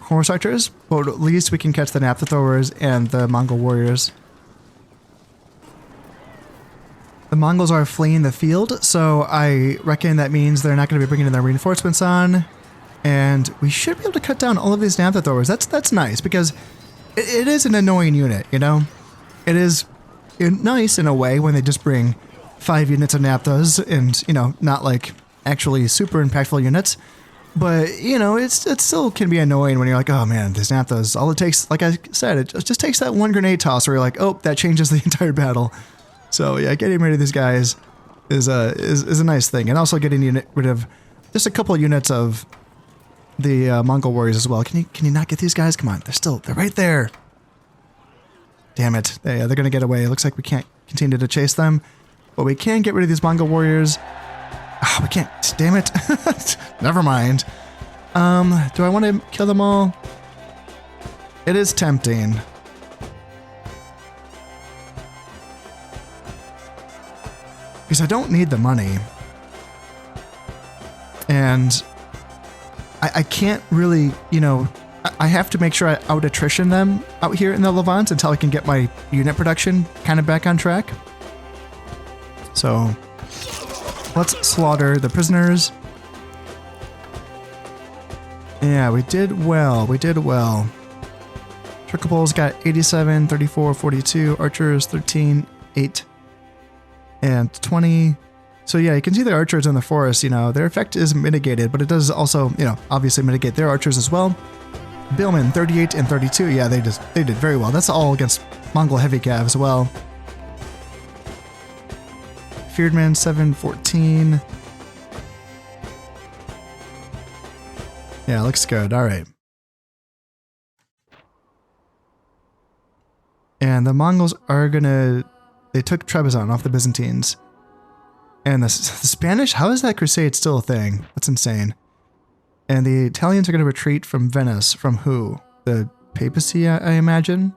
horse archers, but at least we can catch the naphtha throwers and the Mongol warriors. The Mongols are fleeing the field, so I reckon that means they're not going to be bringing their reinforcements on. And we should be able to cut down all of these naphtha throwers. That's nice, because it is an annoying unit, you know? It is nice in a way when they just bring 5 units of naphthas and, you know, not like actually super impactful units. But, you know, it still can be annoying when you're like, oh man, these naphthas, all it takes, like I said, it just takes that one grenade toss where you're like, oh, that changes the entire battle. So yeah, getting rid of these guys is a nice thing. And also getting rid of just a couple of units of the Mongol warriors as well. Can you not get these guys? Come on, they're right there. Damn it. They're going to get away. It looks like we can't continue to chase them. But we can get rid of these Mongol warriors. Oh, we can't. Damn it. Never mind. Do I want to kill them all? It is tempting. Because I don't need the money. And I can't really, you know, I have to make sure I out-attrition them out here in the Levant until I can get my unit production kind of back on track. So let's slaughter the prisoners. Yeah, we did well. We did well. Turkables got 87, 34, 42. Archers 13, 8, and 20. So yeah, you can see the archers in the forest, you know, their effect is mitigated, but it does also, you know, obviously mitigate their archers as well. Billman 38 and 32. Yeah, they did very well. That's all against Mongol heavy cav as well. Fearedman 714. Yeah, looks good. All right. And the Mongols are gonna, they took Trebizond off the Byzantines. And the Spanish, how is that crusade still a thing? That's insane. And the Italians are going to retreat from Venice. From who? The papacy, I imagine?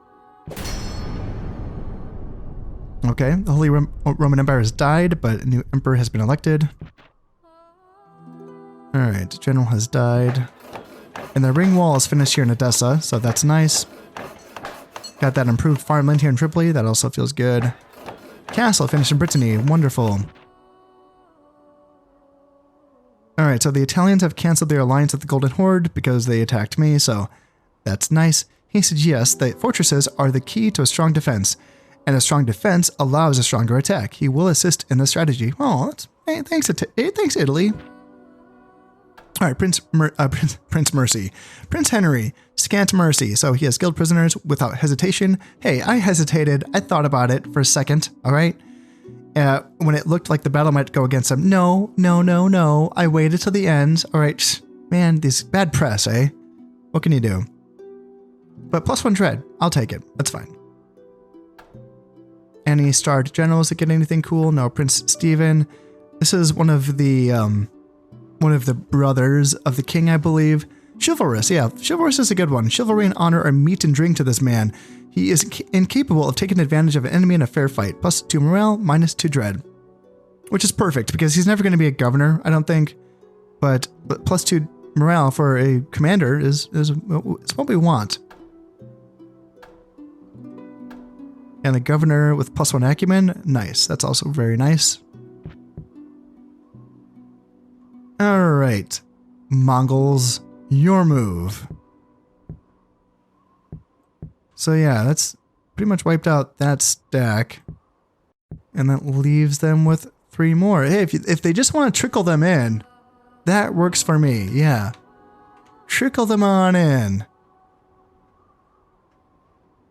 Okay, the Holy Roman Empire has died, but a new emperor has been elected. Alright, general has died. And the ring wall is finished here in Edessa, so that's nice. Got that improved farmland here in Tripoli, that also feels good. Castle finished in Brittany, wonderful. Alright, so the Italians have cancelled their alliance with the Golden Horde because they attacked me, so that's nice. He suggests that fortresses are the key to a strong defense, and a strong defense allows a stronger attack. He will assist in this strategy. Oh, thanks Italy. Alright, Prince Mercy. Prince Henry, scant mercy, so he has killed prisoners without hesitation. Hey, I hesitated, I thought about it for a second, alright? When it looked like the battle might go against him. No. I waited till the end. All right. Man, these bad press, eh? What can you do? But +1 dread. I'll take it. That's fine. any starred generals that get anything cool. No, Prince Stephen. This is one of the brothers of the king, I believe. Chivalrous, yeah, chivalrous is a good one. Chivalry and honor are meat and drink to this man. He is incapable of taking advantage of an enemy in a fair fight. +2 morale, -2 dread. Which is perfect, because he's never going to be a governor, I don't think. But +2 morale for a commander is what we want. And a governor with +1 acumen, nice. That's also very nice. Alright, Mongols, your move. So yeah, that's pretty much wiped out that stack. And that leaves them with 3 more. Hey, if they just want to trickle them in, that works for me, yeah. Trickle them on in.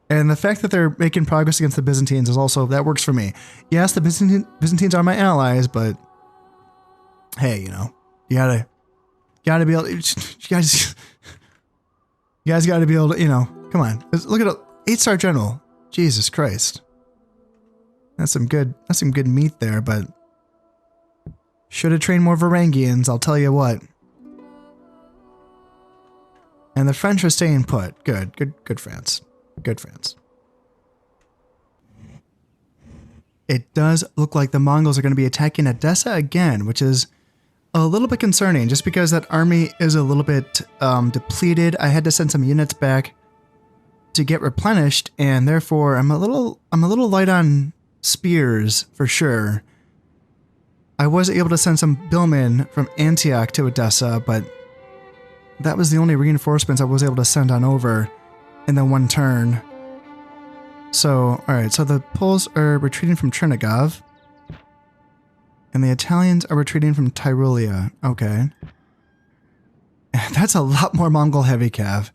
And the fact that they're making progress against the Byzantines is also, that works for me. Yes, the Byzantines are my allies, but hey, you know, you gotta be able to, you guys gotta be able to, you know, come on. Look at 8-star general. Jesus Christ. That's some good meat there, but should have trained more Varangians, I'll tell you what. And the French are staying put. Good France. Good France. It does look like the Mongols are going to be attacking Edessa again, which is a little bit concerning, just because that army is a little bit depleted. I had to send some units back to get replenished, and therefore I'm a little light on spears for sure. I was able to send some billmen from Antioch to Edessa, but that was the only reinforcements I was able to send on over in the one turn. So, alright, so the Poles are retreating from Chernigov. And the Italians are retreating from Tyrulia. Okay. That's a lot more Mongol heavy cav.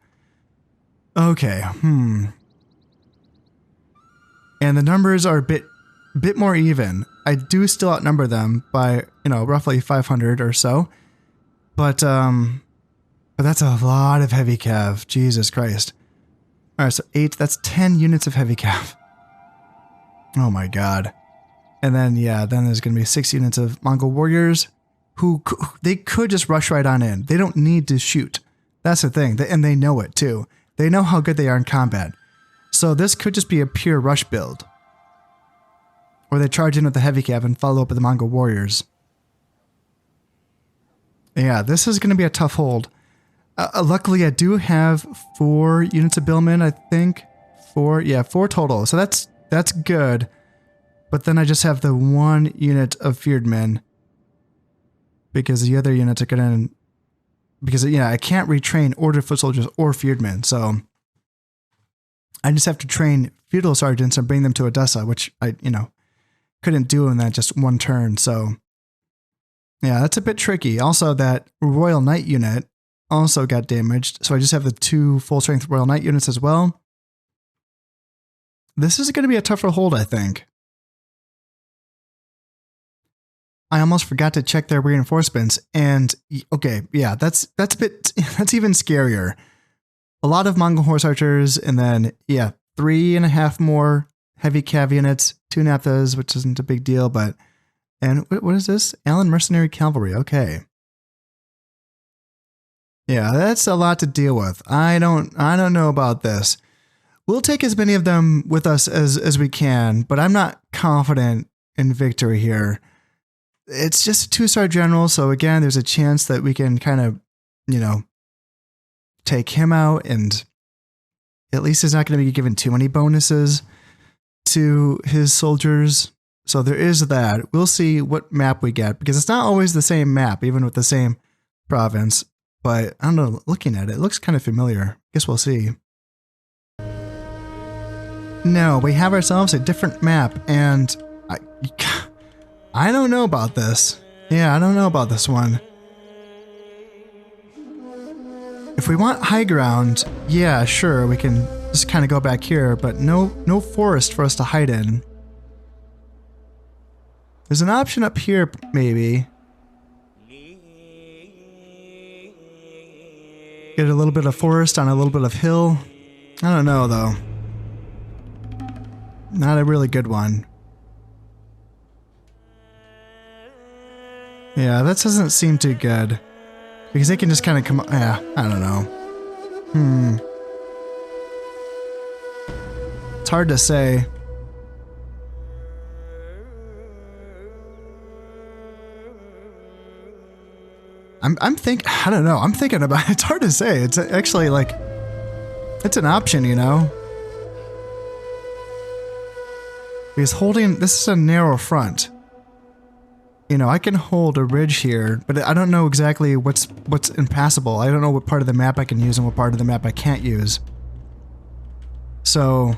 Okay, And the numbers are a bit more even. I do still outnumber them by, you know, roughly 500 or so. But that's a lot of heavy cav. Jesus Christ. Alright, so 8, that's 10 units of heavy cav. Oh my god. And then, yeah, then there's going to be 6 units of Mongol warriors who they could just rush right on in. They don't need to shoot. That's the thing. And they know it too. They know how good they are in combat. So this could just be a pure rush build. Or they charge in with the heavy cav and follow up with the Mongol warriors. Yeah, this is going to be a tough hold. Luckily, I do have 4 units of billmen, I think. 4 total. So that's good. But then I just have the 1 unit of feared men. Because the other units are going to... Because, yeah, I can't retrain ordered foot soldiers or feared men. So I just have to train feudal sergeants and bring them to Edessa, which I, you know, couldn't do in that just one turn. So, yeah, that's a bit tricky. Also, that Royal Knight unit also got damaged. So I just have the 2 full-strength Royal Knight units as well. This is going to be a tougher hold, I think. I almost forgot to check their reinforcements, and okay, yeah, that's even scarier. A lot of Mongol horse archers, and then yeah, 3.5 more heavy cav units, 2 naphthas, which isn't a big deal, but and what is this? Allen mercenary cavalry. Okay, yeah, that's a lot to deal with. I don't know about this. We'll take as many of them with us as we can, but I'm not confident in victory here. It's just a 2-star general, so again, there's a chance that we can kind of, you know, take him out, and at least he's not going to be given too many bonuses to his soldiers. So there is that. We'll see what map we get, because it's not always the same map, even with the same province. But I don't know, looking at it, it looks kind of familiar. Guess we'll see. No, we have ourselves a different map, and I don't know about this. Yeah, I don't know about this one. If we want high ground, yeah, sure, we can just kind of go back here, but no forest for us to hide in. There's an option up here, maybe. Get a little bit of forest on a little bit of hill. I don't know, though. Not a really good one. Yeah, that doesn't seem too good. Because they can just kind of come... Yeah, I don't know. It's hard to say. I'm thinking about it. It's hard to say. It's actually like... It's an option, you know? Because holding... This is a narrow front. You know, I can hold a ridge here, but I don't know exactly what's impassable. I don't know what part of the map I can use and what part of the map I can't use. So...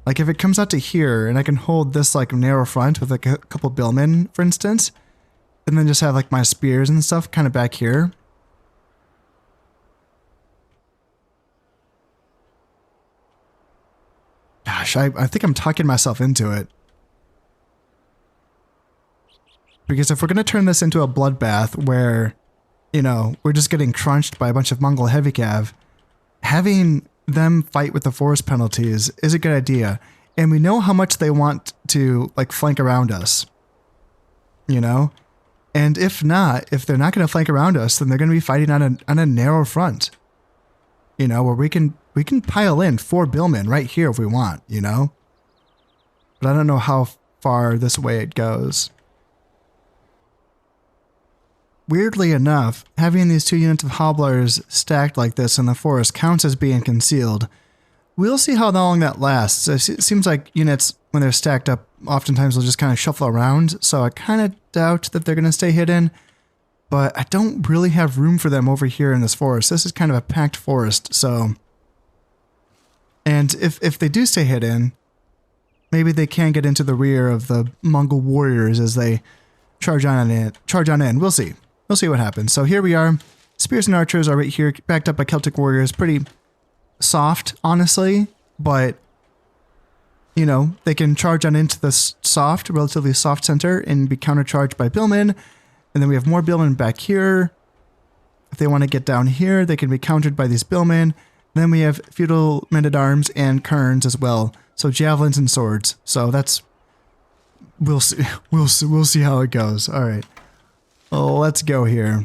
Like, if it comes out to here, and I can hold this, like, narrow front with, like, a couple billmen, for instance, and then just have, like, my spears and stuff kind of back here. Gosh, I think I'm talking myself into it. Because if we're going to turn this into a bloodbath where, you know, we're just getting crunched by a bunch of Mongol heavy cav, having them fight with the force penalties is a good idea. And we know how much they want to, like, flank around us. You know? And if not, if they're not going to flank around us, then they're going to be fighting on a narrow front. You know, where we can pile in 4 billmen right here if we want, you know? But I don't know how far this way it goes. Weirdly enough, having these 2 units of hobblers stacked like this in the forest counts as being concealed. We'll see how long that lasts. It seems like units, when they're stacked up, oftentimes will just kind of shuffle around, so I kind of doubt that they're going to stay hidden. But I don't really have room for them over here in this forest. This is kind of a packed forest, so... And if they do stay hidden, maybe they can get into the rear of the Mongol warriors as they charge on in. We'll see. We'll see what happens. So here we are. Spears and archers are right here, backed up by Celtic warriors. Pretty soft, honestly, but, you know, they can charge on into the relatively soft center and be countercharged by billmen. And then we have more billmen back here. If they want to get down here, they can be countered by these billmen. And then we have feudal men-at-arms and kerns as well. So javelins and swords. So that's... We'll see. We'll see how it goes. All right. Oh, let's go here.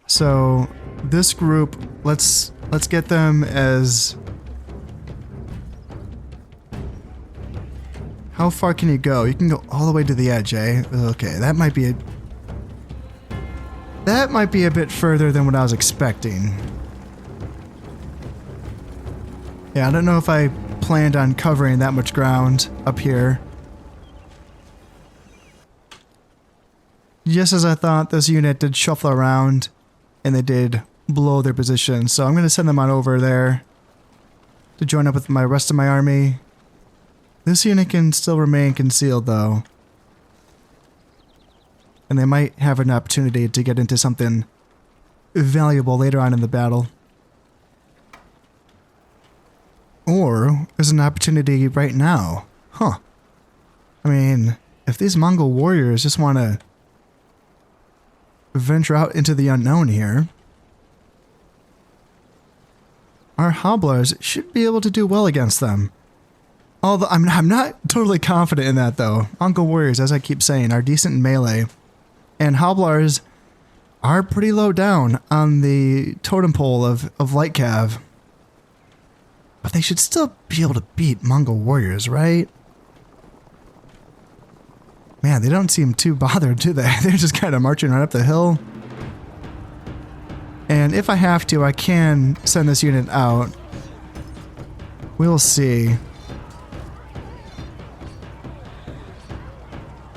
So this group, let's get them as... How far can you go? You can go all the way to the edge, eh? Okay, that might be a bit further than what I was expecting. Yeah, I don't know if I planned on covering that much ground up here. Just as I thought, this unit did shuffle around, and they did blow their position. So I'm going to send them on over there to join up with my rest of my army. This unit can still remain concealed, though. And they might have an opportunity to get into something valuable later on in the battle. Or there's an opportunity right now. Huh. I mean, if these Mongol warriors just want to venture out into the unknown here, our hobblers should be able to do well against them. Although I'm not totally confident in that, though. Mongol warriors, as I keep saying, are decent in melee, and hobblers are pretty low down on the totem pole of light cav. But they should still be able to beat Mongol warriors, right? Man, they don't seem too bothered, do they? They're just kind of marching right up the hill. And if I have to, I can send this unit out. We'll see.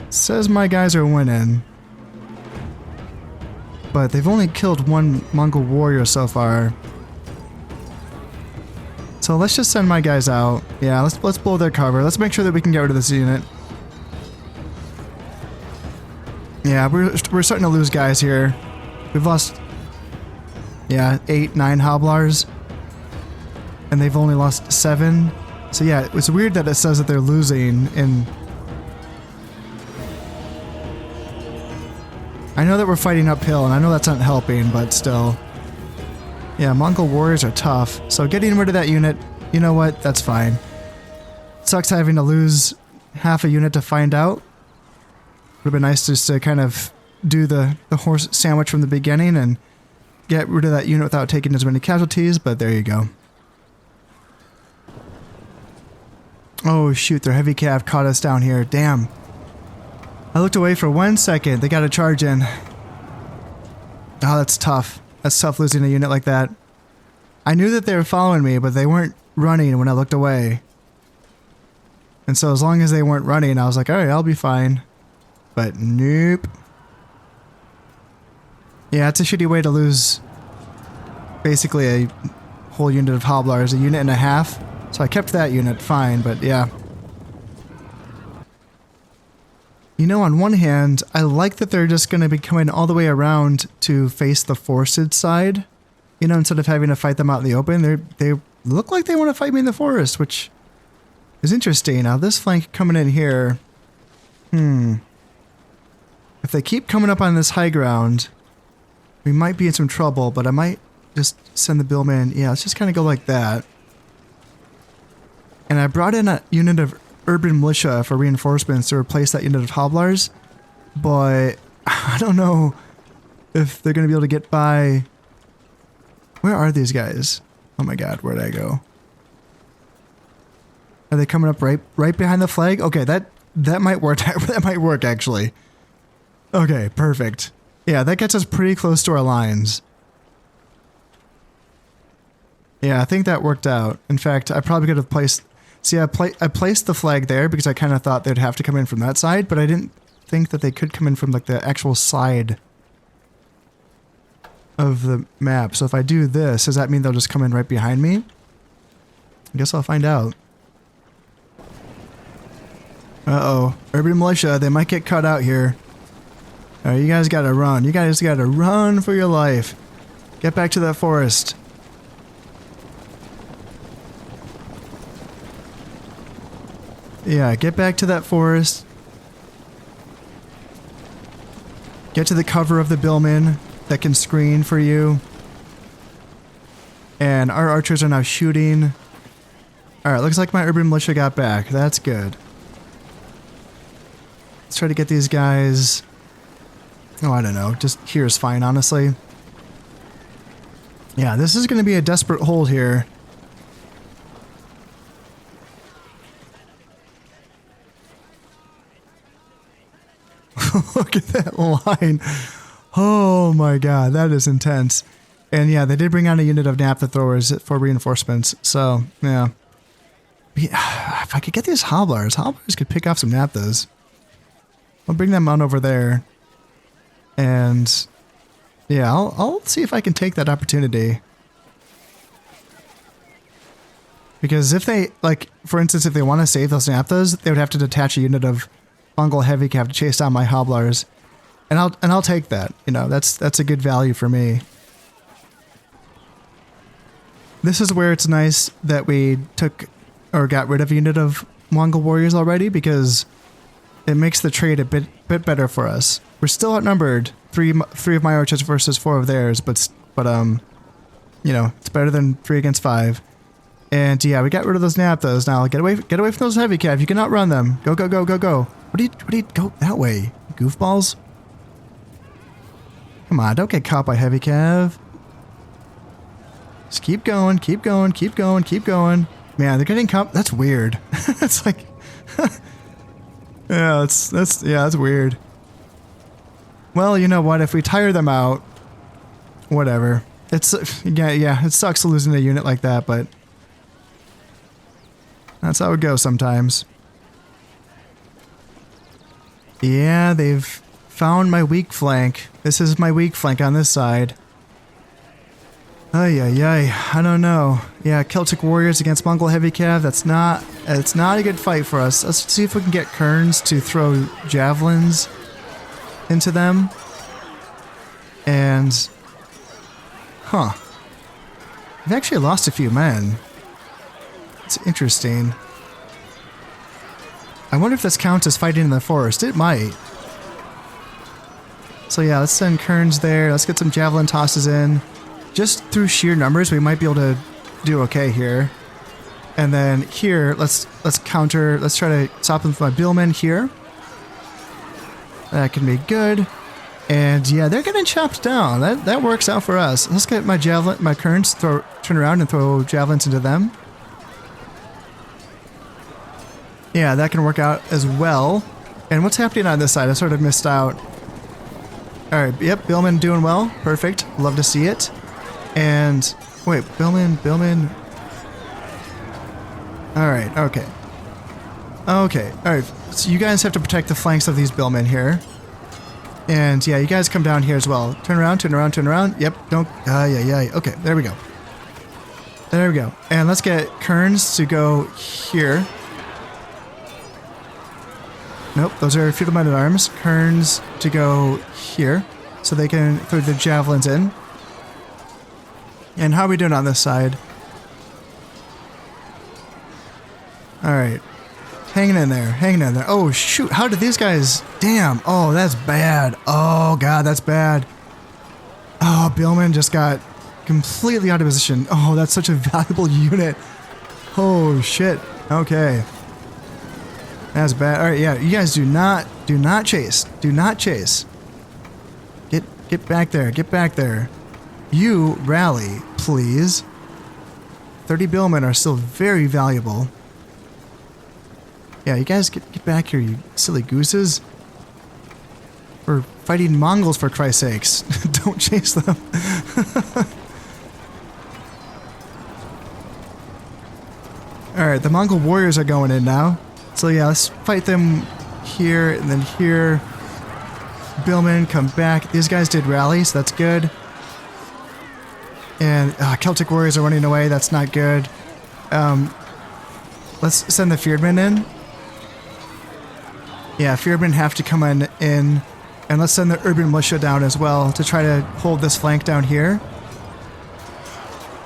Says my guys are winning. But they've only killed 1 Mongol warrior so far. So let's just send my guys out. Yeah, let's blow their cover. Let's make sure that we can get rid of this unit. Yeah, we're starting to lose guys here. We've lost, yeah, 8, 9 hobblers. And they've only lost 7. So yeah, it's weird that it says that they're losing in... I know that we're fighting uphill, and I know that's not helping, but still. Yeah, Mongol warriors are tough, so getting rid of that unit, you know what, that's fine. Sucks having to lose half a unit to find out. have been nice just to kind of do the horse sandwich from the beginning and get rid of that unit without taking as many casualties, but there you go. Oh shoot, their heavy cav caught us down here. Damn. I looked away for 1 second. They got a charge in. Oh, that's tough. That's tough losing a unit like that. I knew that they were following me, but they weren't running when I looked away. And so as long as they weren't running, I was like, alright, I'll be fine. But nope. Yeah, it's a shitty way to lose basically a whole unit of hobblers, a unit and a half. So I kept that unit fine, but yeah. You know, on one hand, I like that they're just going to be coming all the way around to face the forested side. You know, instead of having to fight them out in the open, they look like they want to fight me in the forest, which is interesting. Now, this flank coming in here... If they keep coming up on this high ground, we might be in some trouble, but I might just send the billman... Yeah, let's just kind of go like that. And I brought in a unit of urban militia for reinforcements to replace that unit of hobblers, but I don't know if they're going to be able to get by. Where are these guys? Oh my god, where'd I go? Are they coming up right behind the flag? Okay, that might work. That might work actually. Okay, perfect. Yeah, that gets us pretty close to our lines. Yeah, I think that worked out. In fact, I probably could have placed... See, I placed the flag there because I kind of thought they'd have to come in from that side, but I didn't think that they could come in from like the actual side of the map. So if I do this, does that mean they'll just come in right behind me? I guess I'll find out. Uh-oh. Urban militia, they might get cut out here. Alright, you guys gotta run. You guys gotta run for your life. Get back to that forest. Yeah, get back to that forest. Get to the cover of the billman that can screen for you. And our archers are now shooting. Alright, looks like my urban militia got back. That's good. Let's try to get these guys... Oh, I don't know. Just here is fine, honestly. Yeah, this is going to be a desperate hold here. Look at that line. Oh my god, that is intense. And yeah, they did bring out a unit of naphtha throwers for reinforcements. So, yeah. If I could get these hobblers could pick off some naphthas. I'll bring them on over there. And yeah, I'll see if I can take that opportunity. Because if they, like, for instance, if they want to save those naphthas, they would have to detach a unit of Mongol heavy cav to chase down my hobblers, and I'll take that. You know, that's a good value for me. This is where it's nice that we took or got rid of a unit of Mongol warriors already, because it makes the trade a bit better for us. We're still outnumbered, three of my archers versus 4 of theirs, but you know, it's better than 3 against 5. And yeah, we got rid of those naphthas. Now get away from those heavy cav. You can outrun them. Go go go go go. What do you go that way? Goofballs. Come on, don't get caught by heavy cav. Just keep going, keep going, keep going, keep going. Man, they're getting caught. That's weird. It's like, yeah, that's weird. Well, you know what? If we tire them out, whatever. Yeah, it sucks losing a unit like that, but that's how it goes sometimes. Yeah, they've found my weak flank. This is my weak flank on this side. Ay, I don't know. Yeah, Celtic warriors against Mongol heavy cav, it's not a good fight for us. Let's see if we can get Kerns to throw javelins into them. And... Huh. We've actually lost a few men. It's interesting. I wonder if this counts as fighting in the forest. It might. So yeah, let's send Kerns there. Let's get some javelin tosses in. Just through sheer numbers, we might be able to do okay here. And then here, let's counter. Let's try to stop them with my billmen here. That can be good. And yeah, they're getting chopped down. That works out for us. Let's get my javelin, my currents, turn around and throw javelins into them. Yeah, that can work out as well. And what's happening on this side? I sort of missed out. Alright, yep, Billman doing well. Perfect. Love to see it. And, wait, Billman. Alright, okay. Okay, alright. So you guys have to protect the flanks of these Billmen here. And yeah, you guys come down here as well. Turn around, turn around, turn around. Yep, don't, yeah. Okay, there we go. There we go. And let's get Kerns to go here. Nope, those are feudal men at arms. Kerns to go here, so they can throw the javelins in. And how are we doing on this side? Alright. Hanging in there, hanging in there. Oh shoot, how did these guys... Damn, oh that's bad. Oh god, that's bad. Oh, Billman just got completely out of position. Oh, that's such a valuable unit. Oh shit, okay. That's bad. Alright, yeah, you guys do not chase. Do not chase. Get back there, get back there. You rally, please. 30 Billmen are still very valuable. Yeah, you guys get back here, you silly gooses. We're fighting Mongols, for Christ's sakes. Don't chase them. Alright, the Mongol warriors are going in now. So yeah, let's fight them here and then here. Billmen, come back. These guys did rally, so that's good. And Celtic warriors are running away, that's not good. Let's send the Feardmen in. Yeah, Feardmen have to come in. And let's send the urban militia down as well to try to hold this flank down here.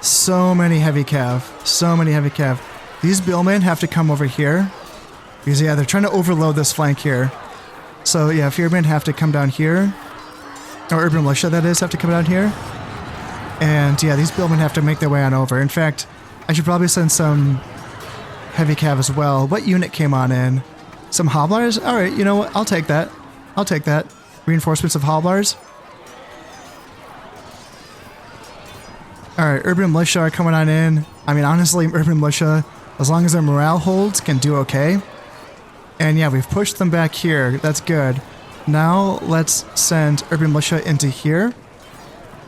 So many heavy cav. So many heavy cav. These Billmen have to come over here. Because yeah, they're trying to overload this flank here. So yeah, Feardmen have to come down here. Or urban militia, that is, have to come down here. And yeah, these Billmen have to make their way on over. In fact, I should probably send some heavy cav as well. What unit came on in? Some Hoblars? Alright, you know what? I'll take that. I'll take that. Reinforcements of Hoblars. Alright, urban militia are coming on in. I mean, honestly, urban militia, as long as their morale holds, can do okay. And yeah, we've pushed them back here. That's good. Now, let's send urban militia into here.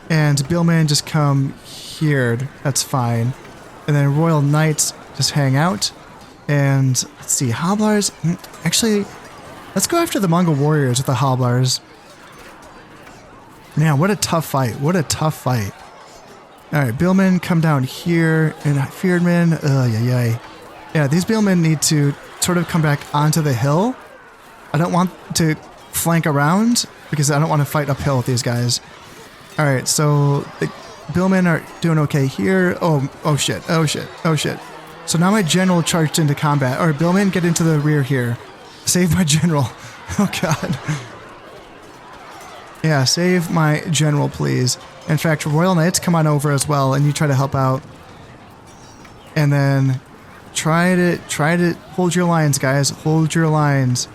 And Billmen just come here. That's fine. And then Royal Knights just hang out. And let's see, Hoblars. Actually, let's go after the Mongol warriors with the Hoblars. Man, what a tough fight. What a tough fight. Alright, Billmen come down here. And Feardmen. Yeah, these Billmen need to sort of come back onto the hill. I don't want to flank around because I don't want to fight uphill with these guys. Alright, so the Billmen are doing okay here. Oh shit. So now my general charged into combat. Alright, Billmen, get into the rear here. Save my general. Oh god. Yeah, save my general, please. In fact, Royal Knights, come on over as well, and you try to help out. And then try to hold your lines, guys. Hold your lines.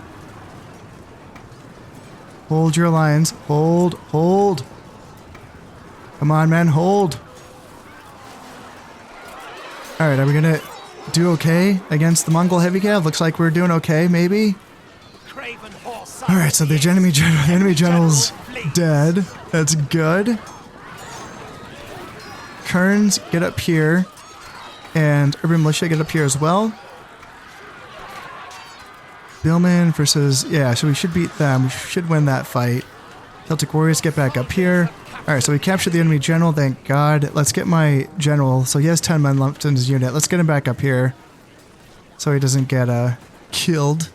Hold your lines. Hold. Come on, man, hold. Alright, are we gonna do okay against the Mongol heavy cav? Looks like we're doing okay, maybe. Alright, so the enemy general's dead. That's good. Kerns, get up here. And urban militia, get up here as well. Billmen versus... Yeah, so we should beat them. We should win that fight. Celtic warriors, get back up here. Alright, so we captured the enemy general, thank god. Let's get my general. So he has 10 men left in his unit. Let's get him back up here. So he doesn't get killed.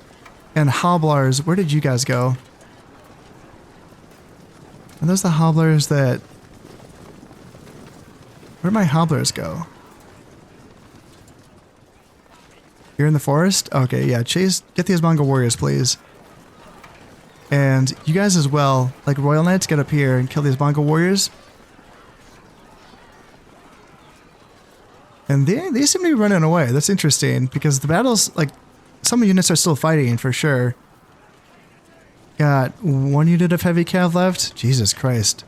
And Hoblars, where did you guys go? Are those the Hoblars that... Where'd my Hoblars go? You're in the forest? Okay, yeah, chase... Get these Mongol warriors, please. And you guys as well, like Royal Knights, get up here and kill these Mongol warriors. And they seem to be running away. That's interesting, because the battles, like, some units are still fighting, for sure. Got 1 unit of heavy cav left. Jesus Christ.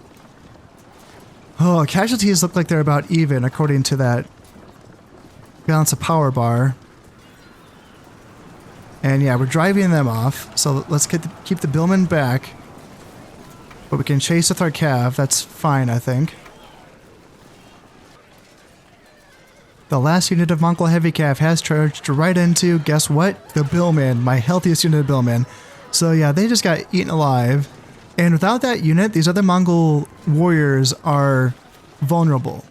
Oh, casualties look like they're about even according to that balance of power bar. And yeah, we're driving them off. So let's keep the billmen back. But we can chase with our cav. That's fine, I think. The last unit of Mongol heavy cav has charged right into, guess what? The billmen, my healthiest unit of billmen. So yeah, they just got eaten alive. And without that unit, these other Mongol warriors are vulnerable.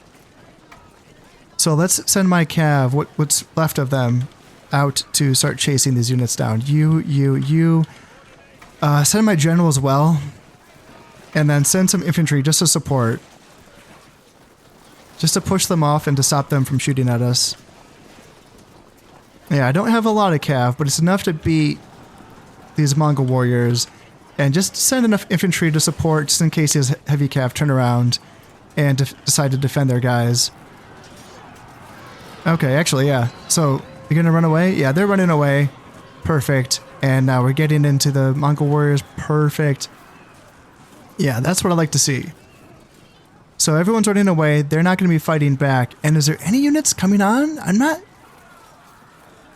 So let's send my cav, what's left of them, out to start chasing these units down. You. Send my general as well. And then send some infantry just to support. Just to push them off and to stop them from shooting at us. Yeah, I don't have a lot of cav, but it's enough to beat these Mongol warriors. And just send enough infantry to support just in case his heavy cav turn around and decide to defend their guys. Okay, actually, yeah. So, you're gonna run away? Yeah, they're running away. Perfect. And now we're getting into the Mongol warriors. Perfect. Yeah, that's what I like to see. So everyone's running away. They're not going to be fighting back. And is there any units coming on? I'm not...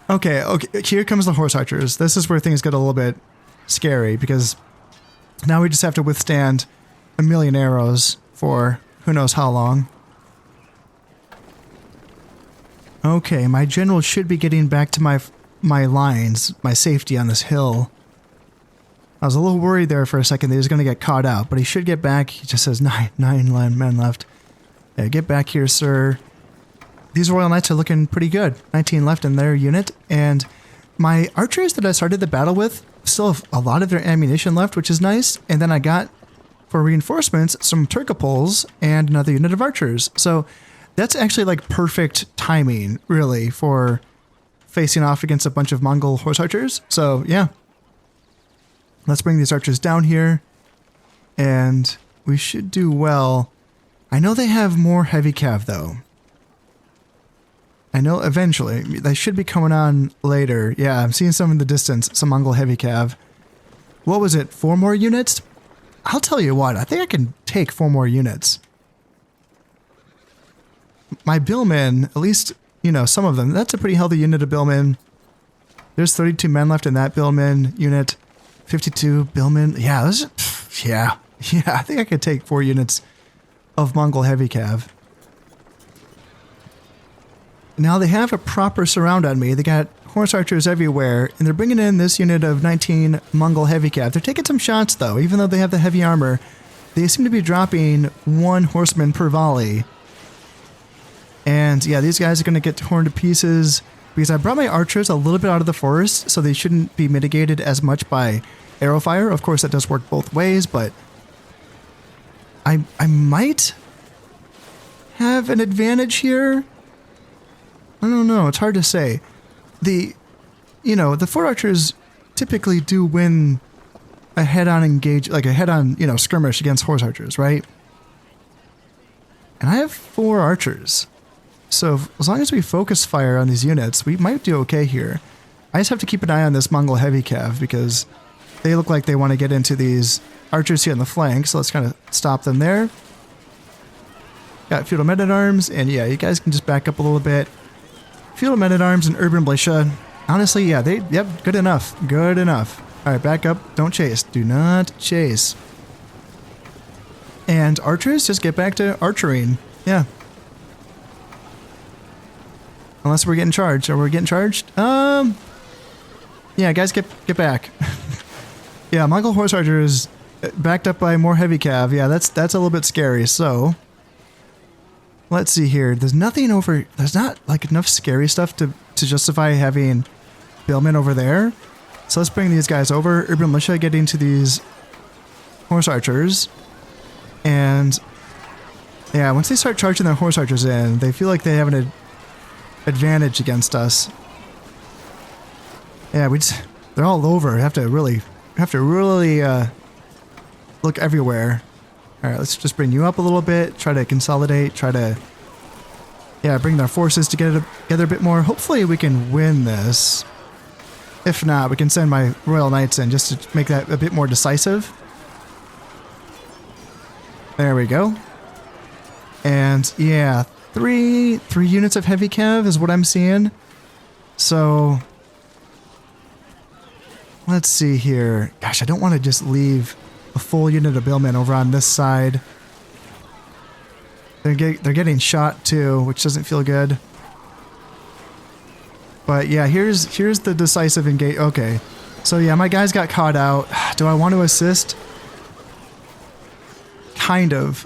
Okay, here comes the horse archers. This is where things get a little bit scary because now we just have to withstand 1,000,000 arrows for who knows how long. Okay, my general should be getting back to my lines, my safety on this hill. I was a little worried there for a second that he was going to get caught out, but he should get back. He just says nine men left. Yeah, get back here, sir. These Royal Knights are looking pretty good. 19 left in their unit, and my archers that I started the battle with still have a lot of their ammunition left, which is nice. And then I got, for reinforcements, some Turcopoles and another unit of archers. So that's actually like perfect timing, really, for facing off against a bunch of Mongol horse archers. So, yeah. Let's bring these archers down here, and we should do well. I know they have more heavy cav, though. I know eventually. They should be coming on later. Yeah, I'm seeing some in the distance, some Mongol heavy cav. What was it, 4 more units? I'll tell you what, I think I can take 4 more units. My billmen, at least, you know, some of them, that's a pretty healthy unit of billmen. There's 32 men left in that billmen unit. 52 billmen. Yeah, yeah, I think I could take 4 units of Mongol heavy cav. Now they have a proper surround on me. They got horse archers everywhere, and they're bringing in this unit of 19 Mongol heavy cav. They're taking some shots, though. Even though they have the heavy armor, they seem to be dropping 1 horseman per volley. And yeah, these guys are going to get torn to pieces because I brought my archers a little bit out of the forest, so they shouldn't be mitigated as much by arrow fire. Of course, that does work both ways, but I might have an advantage here. I don't know. It's hard to say. The foot archers typically do win a head-on engage, like a head-on, skirmish against horse archers, right? And I have 4 archers. So as long as we focus fire on these units, we might do okay here. I just have to keep an eye on this Mongol heavy cav because they look like they want to get into these archers here on the flank. So let's kind of stop them there. Got feudal men-at-arms, and yeah, you guys can just back up a little bit. Feudal men-at-arms and urban militia. Honestly, yeah, good enough. Good enough. All right, back up. Don't chase. Do not chase. And archers, just get back to archering. Yeah. Unless we're getting charged. Are we getting charged? Yeah, guys, get back. Yeah, Mongol horse archers backed up by more heavy cav. Yeah, that's a little bit scary. So, let's see here. There's not like enough scary stuff to justify having billmen over there. So let's bring these guys over. Urban militia getting to these horse archers. And yeah, once they start charging their horse archers in, they feel like they have an advantage against us. Yeah, they're all over. We have to really look everywhere. All right, let's just bring you up a little bit. Try to consolidate. Try to, bring their forces together a bit more. Hopefully we can win this. If not, we can send my Royal Knights in just to make that a bit more decisive. There we go. And yeah, three units of heavy cav is what I'm seeing. So let's see here. Gosh, I don't want to just leave a full unit of billmen over on this side. They're getting shot too, which doesn't feel good. But yeah, here's the decisive engage. Okay, so yeah, my guys got caught out. Do I want to assist? Kind of.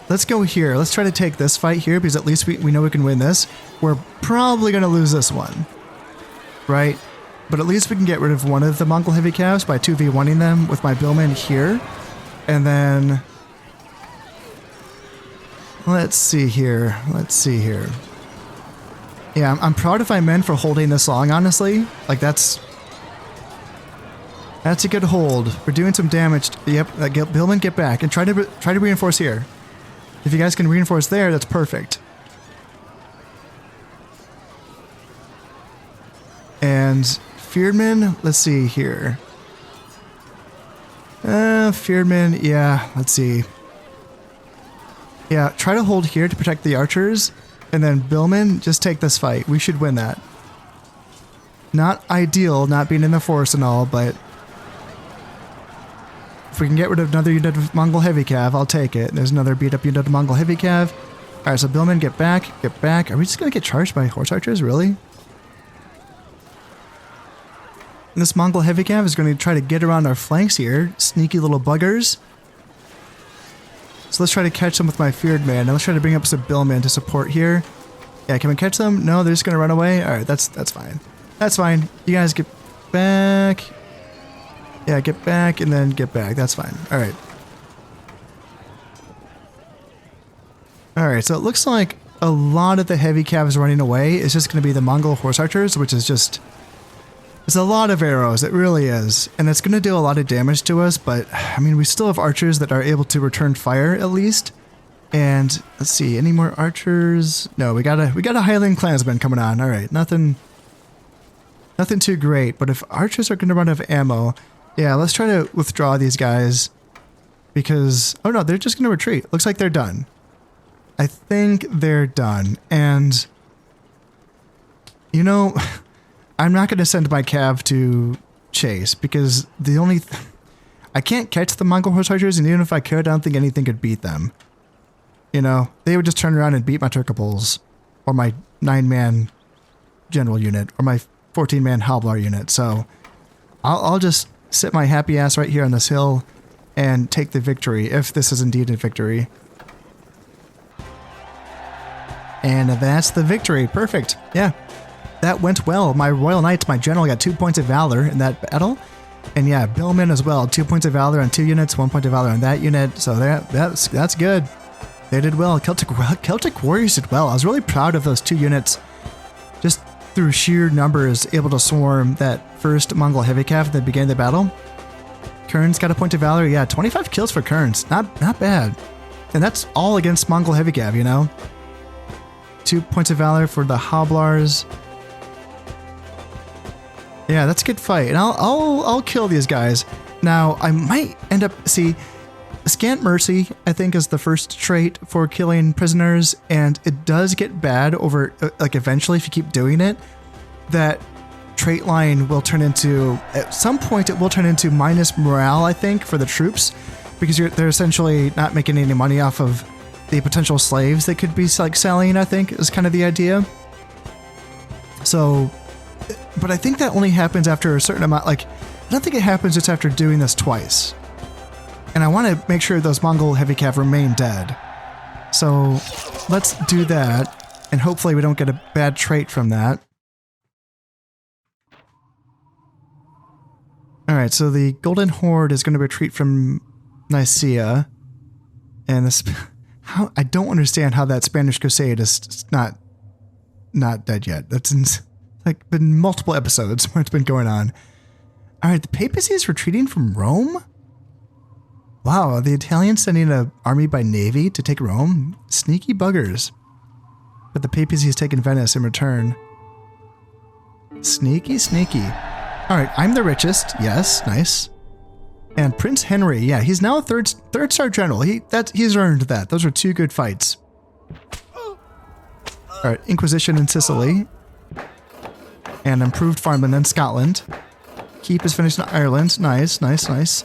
Let's go here. Let's try to take this fight here because at least we know we can win this. We're probably going to lose this one, right? But at least we can get rid of one of the Mongol heavy calves by 2v1ing them with my billmen here. And then let's see here. Yeah, I'm proud of my men for holding this long, honestly. Like, that's a good hold. We're doing some damage. Yep, billmen, get back and try to reinforce here. If you guys can reinforce there, that's perfect. And Fearmen, let's see here. Fearmen, yeah, let's see. Yeah, try to hold here to protect the archers. And then billmen, just take this fight. We should win that. Not ideal, not being in the forest and all, but if we can get rid of another unit of Mongol heavy cav, I'll take it. There's another beat up unit of Mongol heavy cav. Alright, so billmen, get back. Are we just gonna get charged by horse archers, really? And this Mongol heavy cav is going to try to get around our flanks here. Sneaky little buggers. So let's try to catch them with my feared man. Now let's try to bring up some billmen to support here. Yeah, can we catch them? No, they're just going to run away. All right, that's fine. That's fine. You guys get back. Yeah, get back and then get back. That's fine. All right. All right, so it looks like a lot of the heavy cav is running away. It's just going to be the Mongol horse archers, which is just... It's a lot of arrows, it really is. And it's going to do a lot of damage to us, but I mean, we still have archers that are able to return fire at least. And let's see, any more archers? No, we got a Highland clansman coming on. All right, nothing too great, but if archers are going to run out of ammo, yeah, let's try to withdraw these guys because, oh no, they're just going to retreat. Looks like they're done. I think they're done. And you know, I'm not going to send my cav to chase because I can't catch the Mongol horse archers, and even if I could, I don't think anything could beat them. You know, they would just turn around and beat my Turkoples, or my 9-man general unit, or my 14-man Hoblar unit. So I'll just sit my happy ass right here on this hill and take the victory, if this is indeed a victory. And that's the victory. Perfect. Yeah. That went well. My Royal Knights, my general, got 2 points of valor in that battle. And yeah, billmen as well. 2 points of valor on 2 units, 1 point of valor on that unit. So that's good. They did well. Celtic Warriors did well. I was really proud of those 2 units. Just through sheer numbers, able to swarm that first Mongol heavy cav at the beginning of the battle. Kern's got a point of valor. Yeah, 25 kills for Kern's. Not bad. And that's all against Mongol heavy cav, you know? 2 points of valor for the Hoblars. Yeah, that's a good fight, and I'll kill these guys. Now I might end up Scant Mercy. I think is the first trait for killing prisoners, and it does get bad over like eventually if you keep doing it. That trait line will turn into at some point it will turn into minus morale. I think for the troops because they're essentially not making any money off of the potential slaves they could be like selling. I think is kind of the idea. So. But I think that only happens after a certain amount, like, I don't think it happens just after doing this twice. And I want to make sure those Mongol heavy cav remain dead. So let's do that, and hopefully we don't get a bad trait from that. Alright, so the Golden Horde is going to retreat from Nicaea. And this, I don't understand how that Spanish Crusade is not dead yet. That's like been multiple episodes where it's been going on. All right, the papacy is retreating from Rome? Wow, are the Italians sending an army by navy to take Rome? Sneaky buggers. But the papacy has taken Venice in return. Sneaky, sneaky. All right, I'm the richest. Yes, nice. And Prince Henry, yeah, he's now a third star general. He's earned that. Those are 2 good fights. All right, Inquisition in Sicily. And improved farmland in Scotland. Keep is finished in Ireland. Nice, nice, nice.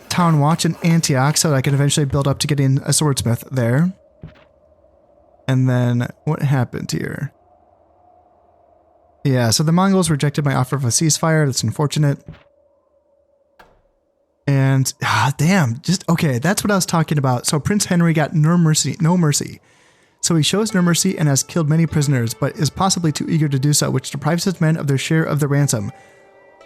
Town Watch in Antioch, so that I can eventually build up to getting a swordsmith there. And then, what happened here? Yeah, so the Mongols rejected my offer of a ceasefire. That's unfortunate. And, damn, okay, that's what I was talking about. So Prince Henry got no mercy. So he shows no mercy and has killed many prisoners, but is possibly too eager to do so, which deprives his men of their share of the ransom.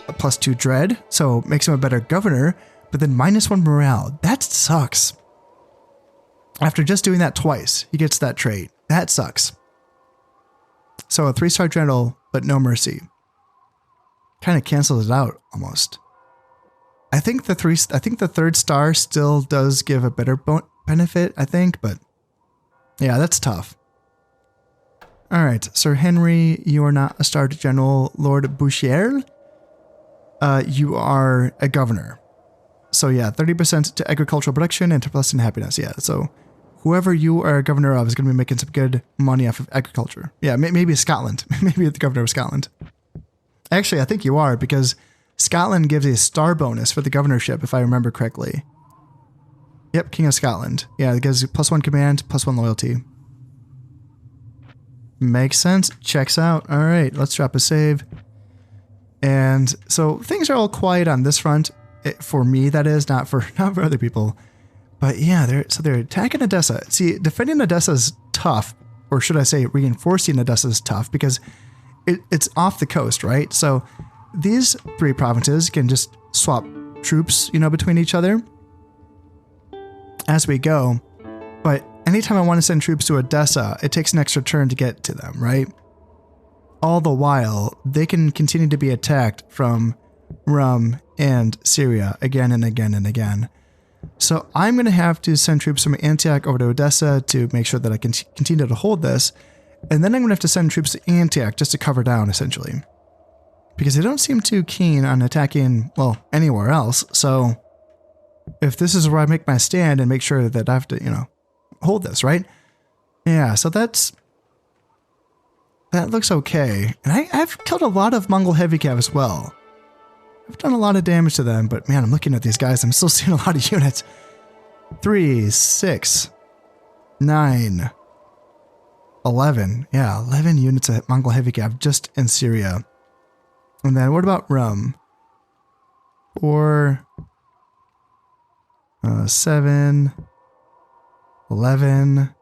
A +2 dread, so makes him a better governor, but then -1 morale. That sucks. After just doing that twice, he gets that trait. That sucks. So a 3-star general, but no mercy. Kind of cancels it out, almost. I think the 3rd star still does give a better benefit, I think, but yeah, that's tough. All right, Sir Henry, you are not a star general. Lord Bouchier, you are a governor. So yeah, 30% to agricultural production and 2+ in happiness. Yeah, so whoever you are a governor of is going to be making some good money off of agriculture. Yeah, maybe Scotland. Maybe the governor of Scotland. Actually, I think you are, because Scotland gives a star bonus for the governorship, if I remember correctly. Yep, King of Scotland. Yeah, it gives +1 command, +1 loyalty. Makes sense. Checks out. All right, let's drop a save. And so things are all quiet on this front. For me, that is, not for other people. But yeah, they're attacking Edessa. See, defending Edessa is tough, or should I say reinforcing Edessa is tough, because it's off the coast, right? So these 3 provinces can just swap troops, between each other as we go. But anytime I want to send troops to Edessa, it takes an extra turn to get to them, right? All the while, they can continue to be attacked from Rum and Syria again and again and again. So I'm going to have to send troops from Antioch over to Edessa to make sure that I can continue to hold this. And then I'm going to have to send troops to Antioch just to cover down, essentially. Because they don't seem too keen on attacking, well, anywhere else. So if this is where I make my stand and make sure that I have to, hold this, right? Yeah, so that looks okay. And I've killed a lot of Mongol heavy cav as well. I've done a lot of damage to them, but man, I'm looking at these guys. I'm still seeing a lot of units. 3, 6, 9, 11. Yeah, 11 units of Mongol heavy cav just in Syria. And then what about Rum? 4, 7, 11,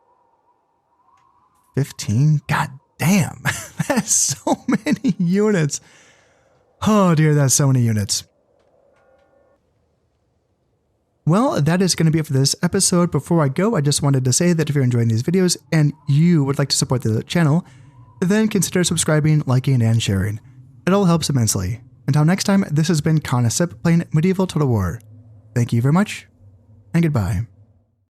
15. God damn, that's so many units. Oh dear, that's so many units. Well, that is going to be it for this episode. Before I go, I just wanted to say that if you're enjoying these videos and you would like to support the channel, then consider subscribing, liking, and sharing. It all helps immensely. Until next time, this has been Conasip playing Medieval Total War. Thank you very much, and goodbye.